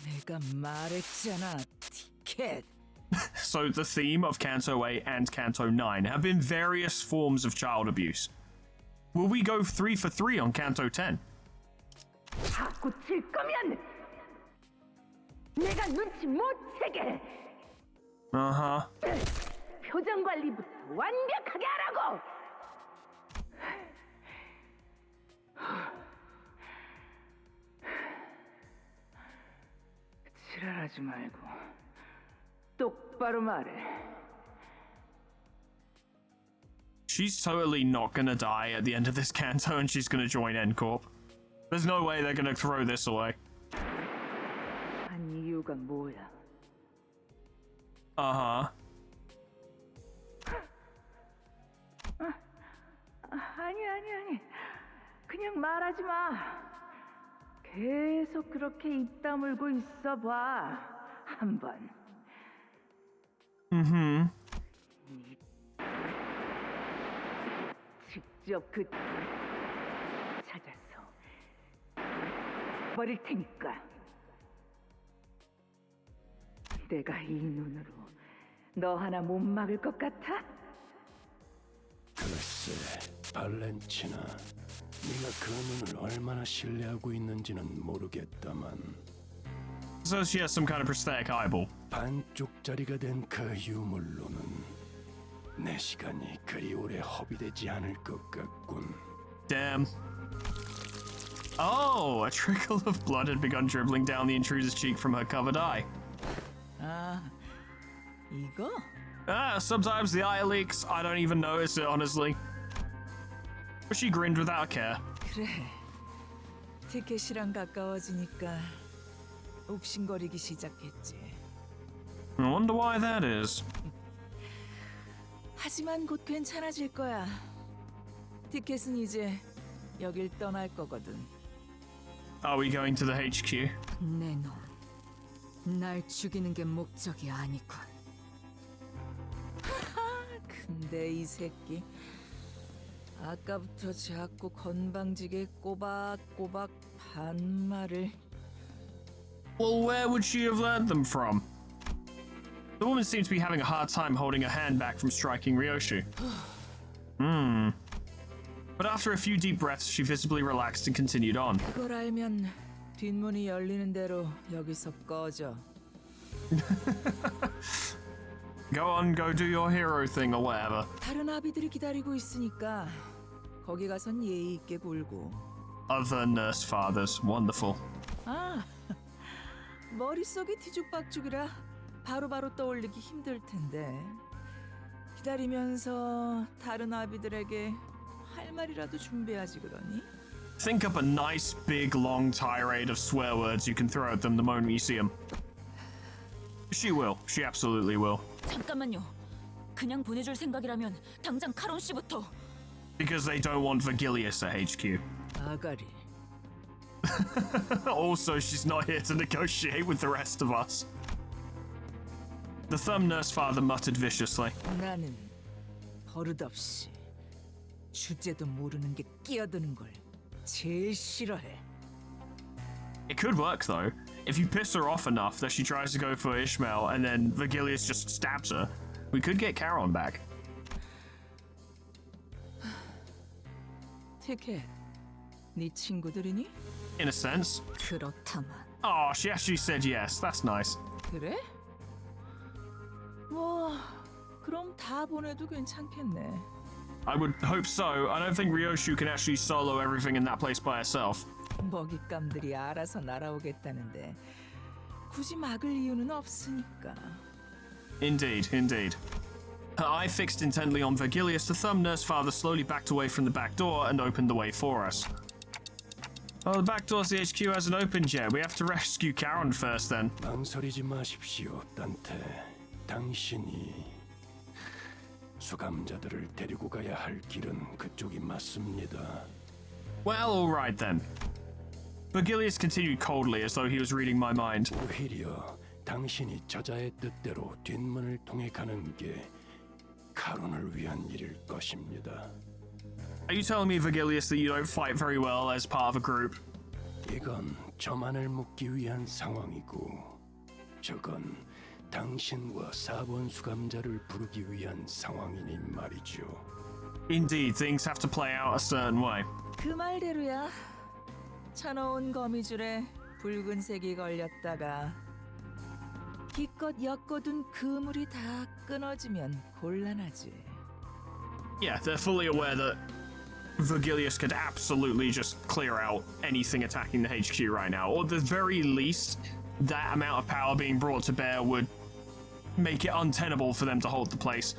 내가 말했잖아, 티켓. So the theme of Canto 8 and Canto 9 have been various forms of child abuse. Will we go 3 for 3 on Canto 10? 자꾸 질 거면 내가 눈치 못 채게. Uh-huh. 표정 관리부터 완벽하게 하라고. 지랄하지 말고 똑바로 말해. She's totally not gonna die at the end of this canto and she's gonna join N-Corp. There's no way they're gonna throw this away. 한 이유가 뭐야? Uh-huh. 아니. 그냥 말하지 마. 계속 그렇게 입 다물고 있어봐. 한번. Mm-hmm. 직접 그 찾아서 버릴 테니까. 내가 이 눈으로 너 하나 못 막을 것 같아? 글쎄, 발렌치나, 네가 그 눈을 얼마나 신뢰하고 있는지는 모르겠다만. So she has some kind of prosthetic eyeball. 반쪽짜리가 된 그 유물로는 내 시간이 그리 오래 허비되지 않을 것 같군. Damn. Oh, a trickle of blood had begun dribbling down the intruder's cheek from her covered eye. 아, 이거? Sometimes the eye leaks. I don't even notice it, honestly. But she grinned without care. 그래. 티켓이랑 가까워지니까 욱신거리기 시작했지. I wonder why that is. 하지만 곧 괜찮아질 거야. 티켓은 이제 여길 떠날 거거든. Are we going to the HQ? 내 놈, 날 죽이는 게 목적이 아니군. 근데 이 새끼 아까부터 자꾸 건방지게 꼬박꼬박 반말을. Well, where would she have learned them from? The woman seemed to be having a hard time holding her hand back from striking Ryoshu. But after a few deep breaths, she visibly relaxed and continued on. 그걸 알면 뒷문이 열리는 대로 여기서 꺼져. Go on, go do your hero thing or whatever. 다른 아비들이 기다리고 있으니까 거기 가선 예의 있게 굴고. Other nurse fathers, wonderful. 아, 머릿속이 뒤죽박죽이라 바로바로 떠올리기 힘들 텐데. 기다리면서 다른 아비들에게 할 말이라도 준비하지 그러니? Think up a nice, big, long tirade of swear words you can throw at them the moment you see them. She will. She absolutely will. 잠깐만요. 그냥 보내줄 생각이라면 당장 카론 씨부터. Because they don't want Vergilius at HQ. 아가리. Also, she's not here to negotiate with the rest of us. The thumb nurse father muttered viciously. 나는 버릇없이 주제도 모르는 게 끼어드는 걸 제일 싫어해. It could work though. If you piss her off enough that she tries to go for Ishmael and then Vergilius just stabs her, we could get Charon back. 티켓, 네 친구들이니? In a sense. 그렇다만. Oh, she actually said yes. That's nice. 그래? 뭐 그럼 다 보내도 괜찮겠네. I would hope so. I don't think Ryoshu can actually solo everything in that place by herself. 먹잇감들이 알아서 날아오겠다는데 굳이 막을 이유는 없으니까. Indeed, indeed. Her eye fixed intently on Vergilius, the thumb nurse father slowly backed away from the back door and opened the way for us. Oh, the back door to the HQ hasn't opened yet. We have to rescue Charon first then. 망설이지 마십시오, 단테. 당신이 수감자들을 데리고 가야 할 길은 그쪽이 맞습니다. Well, all right then. Vergilius continued coldly as though he was reading my mind. 오히려 당신이 저자의 뜻대로 뒷문을 통해 가는 게 카론을 위한 일일 것입니다. Are you telling me, Vergilius, that you don't fight very well as part of a group? 이건 저만을 묶기 위한 상황이고 저건 당신과 4번 수감자를 부르기 위한 상황이니 말이죠. Indeed, things have to play out a certain way. 그 말대로야. 쳐놓은 거미줄에 붉은색이 걸렸다가 기껏 엮어둔 그물이 다 끊어지면 곤란하지. Yeah, they're fully aware that Vergilius could absolutely just clear out anything attacking the HQ right now, or at the very least, that amount of power being brought to bear would make it untenable for them to hold the place.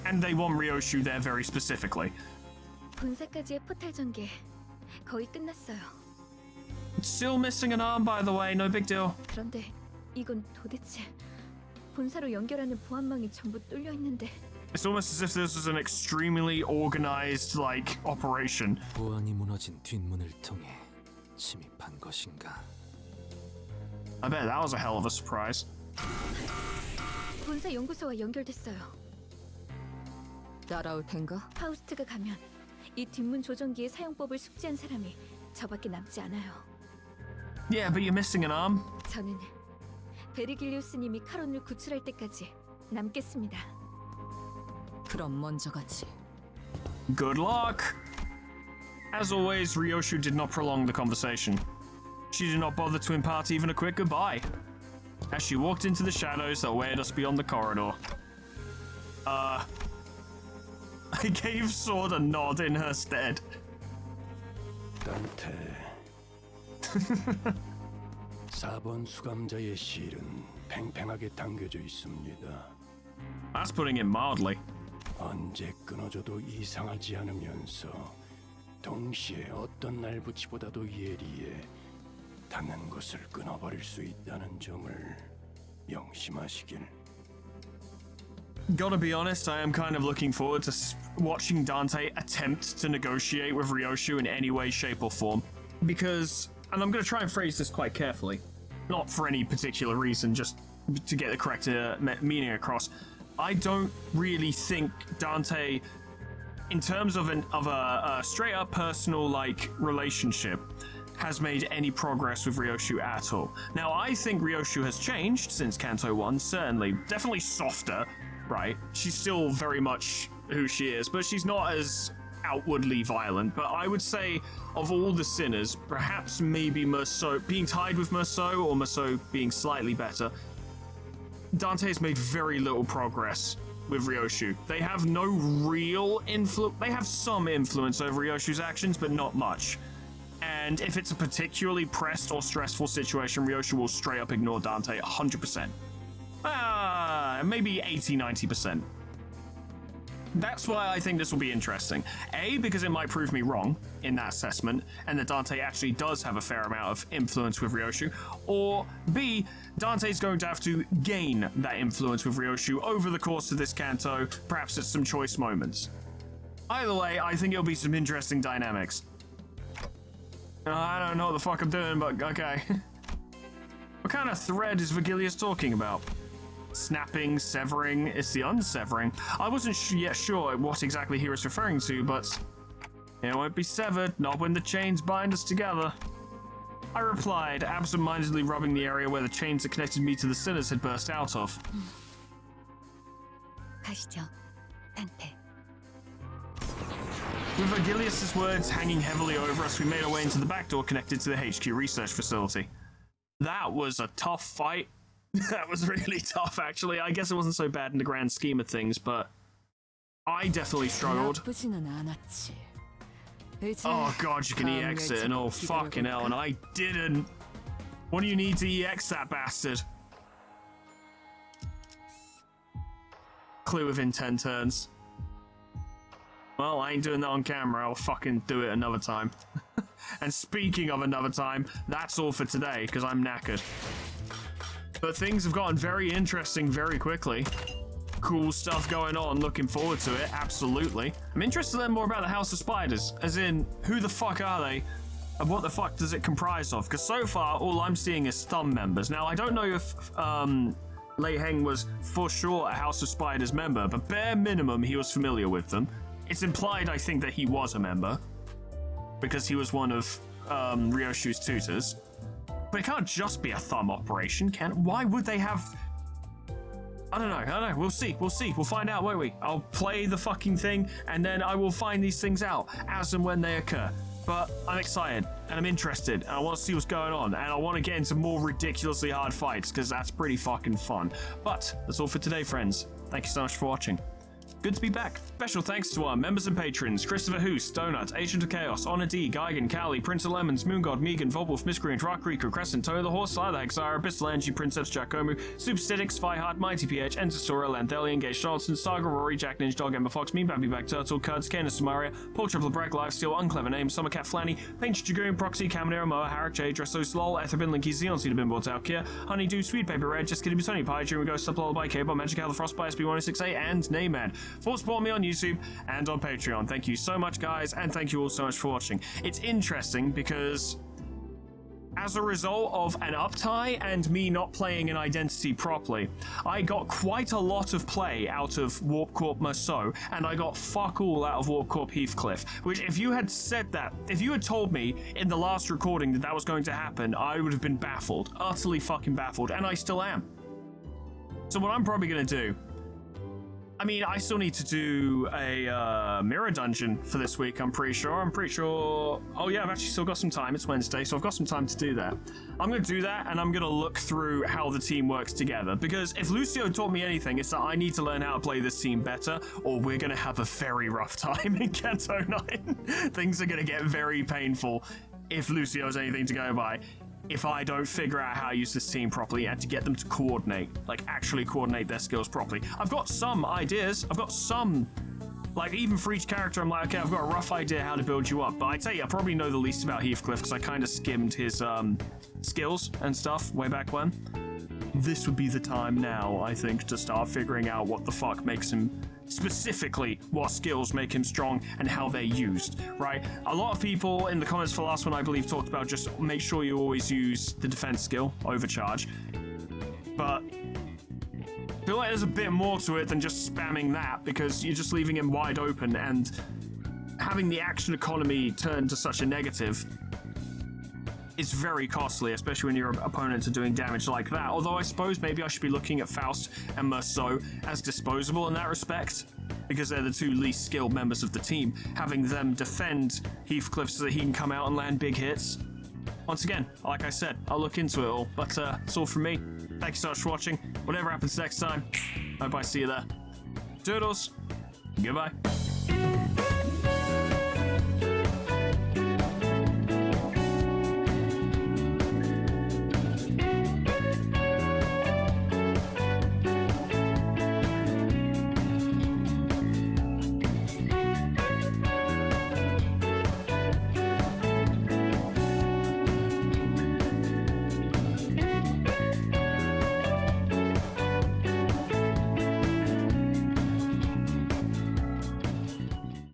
And they want Ryoshu there very specifically. 본사까지의 포탈 전개 거의 끝났어요. Still missing an arm, by the way, no big deal. 그런데 이건 도대체 본사로 연결하는 보안망이 전부 뚫려 있는데. It's almost as if this was an extremely organized, like, operation. 보안이 무너진 뒷문을 통해 침입한 것인가? I bet that was a hell of a surprise. 본사 연구소와 연결됐어요. 따라올 텐가? 파우스트가 가면 이 뒷문 조정기의 사용법을 숙지한 사람이 저밖에 남지 않아요. Yeah, but you're missing an arm. 저는 베르길리우스님이 카론을 구출할 때까지 남겠습니다. 그럼 먼저 가지. Good luck! As always, Ryoshu did not prolong the conversation. She did not bother to impart even a quick goodbye. As she walked into the shadows that awaited us beyond the corridor. I gave Sword a nod in her stead. 단테. 4번 수감자의 실은 팽팽하게 당겨져 있습니다. That's putting it mildly. 언제 끊어져도 이상하지 않으면서 동시에 어떤 날붙이보다도 예리해 닿는 것을 끊어버릴 수 있다는 점을 명심하시길. Gotta be honest, I am kind of looking forward to watching Dante attempt to negotiate with Ryoshu in any way, shape, or form. Because, and I'm gonna try and phrase this quite carefully, not for any particular reason, just to get the correct meaning across. I don't really think Dante, in terms of a straight up personal like relationship, has made any progress with Ryoshu at all. Now, I think Ryoshu has changed since Kanto 1, certainly. Definitely softer, right? She's still very much who she is, but she's not as outwardly violent. But I would say, of all the sinners, perhaps maybe Merceau, being tied with Merceau, or Merceau being slightly better, Dante has made very little progress with Ryoshu. They have no real influence. They have some influence over Ryoshu's actions, but not much. And if it's a particularly pressed or stressful situation, Ryoshu will straight up ignore Dante 100%. Maybe 80-90%. That's why I think this will be interesting. A, because it might prove me wrong in that assessment, and that Dante actually does have a fair amount of influence with Ryoshu. Or B, Dante's going to have to gain that influence with Ryoshu over the course of this canto, perhaps at some choice moments. Either way, I think it'll be some interesting dynamics. I don't know what the fuck I'm doing, but okay. What kind of thread is Vergilius talking about? Snapping, severing, it's the unsevering. I wasn't yet sure what exactly he was referring to, but it won't be severed, not when the chains bind us together. I replied, absent-mindedly rubbing the area where the chains that connected me to the sinners had burst out of. 가시죠, 단테. With Vergilius' words hanging heavily over us, we made our way into the back door connected to the HQ research facility. That was a tough fight. That was really tough, actually. I guess it wasn't so bad in the grand scheme of things, but I definitely struggled. Oh god, you can EX it, and oh fucking hell, and I didn't. What do you need to EX that bastard? Clue within 10 turns. Well, I ain't doing that on camera. I'll fucking do it another time. And speaking of another time, that's all for today, because I'm knackered. But things have gotten very interesting very quickly. Cool stuff going on, looking forward to it, absolutely. I'm interested to learn more about the House of Spiders, as in, who the fuck are they? And what the fuck does it comprise of? Because so far, all I'm seeing is Thumb members. Now, I don't know if Lei Heng was for sure a House of Spiders member, but bare minimum, he was familiar with them. It's implied, I think, that he was a member, because he was one of Ryoshu's tutors. But it can't just be a thumb operation, can it? Why would they have I don't know. We'll see. We'll find out, won't we? I'll play the fucking thing, and then I will find these things out as and when they occur. But I'm excited, and I'm interested, and I want to see what's going on, and I want to get into more ridiculously hard fights, because that's pretty fucking fun. But that's all for today, friends. Thank you so much for watching. Good to be back. Special thanks to our members and patrons: Christopher Hoos, Donut, Agent of Chaos, Honor D, Geigen, Callie, Prince of Lemons, Moongod, Megan, Vobwolf, Miscreant, Rock Rico, Crescent, Tony the Horse, Sly the Hexara, Pistol Angie, Princeps, Giacomo, Superstitics, Spyheart, Mighty PH, Entersora, Lanthelian, Gage Charlton, Saga, Rory, Jack Ninja Dog, Emma Fox, Mean Babby Back Turtle, Kurtz, Canis Samaria, Paul Triple Breck, Lifesteal, Unclever Name, Summercat Flanny, Painted Dragoon, Proxy, Caminero, Moa, Harrick, J, Dressos, Lol, Etherbin, Linky, Xeon, Cedar Bimbo, Talkia, Honeydew, Sweet Paper Red, Just Kidding, Tony Pie, Dream Ghost, Up Lullaby, K-Bob, Magic Howl, the Frostbite, SB1068, and Naymad. For support me on YouTube and on Patreon. Thank you so much, guys, and thank you all so much for watching. It's interesting because as a result of an uptie and me not playing an identity properly, I got quite a lot of play out of Warp Corp Merceau, and I got fuck all out of Warp Corp Heathcliff, which if you had said that, if you had told me in the last recording that that was going to happen, I would have been baffled, utterly fucking baffled, and I still am. So what I'm probably going to do, I mean, I still need to do a mirror dungeon for this week, I'm pretty sure. Oh yeah, I've actually still got some time. It's Wednesday, so I've got some time to do that. I'm going to do that, and I'm going to look through how the team works together. Because if Lucio taught me anything, it's that I need to learn how to play this team better, or we're going to have a very rough time in Kanto 9. Things are going to get very painful if Lucio has anything to go by, if I don't figure out how to use this team properly and to get them to coordinate, like actually coordinate their skills properly. I've got some ideas, I've got some, like even for each character I'm like, okay, I've got a rough idea how to build you up, but I tell you, I probably know the least about Heathcliff because I kind of skimmed his skills and stuff way back when. This would be the time now, I think, to start figuring out what the fuck makes him, specifically what skills make him strong and how they're used, right? A lot of people in the comments for the last one, I believe, talked about just make sure you always use the defense skill, overcharge. But I feel like there's a bit more to it than just spamming that, because you're just leaving him wide open, and having the action economy turn to such a negative is very costly, especially when your opponents are doing damage like that. Although I suppose maybe I should be looking at Faust and Merceau as disposable in that respect, because they're the two least skilled members of the team. Having them defend Heathcliff so that he can come out and land big hits. Once again, like I said, I'll look into it all, but that's all from me. Thank you so much for watching. Whatever happens next time, hope I see you there. Doodles. Goodbye.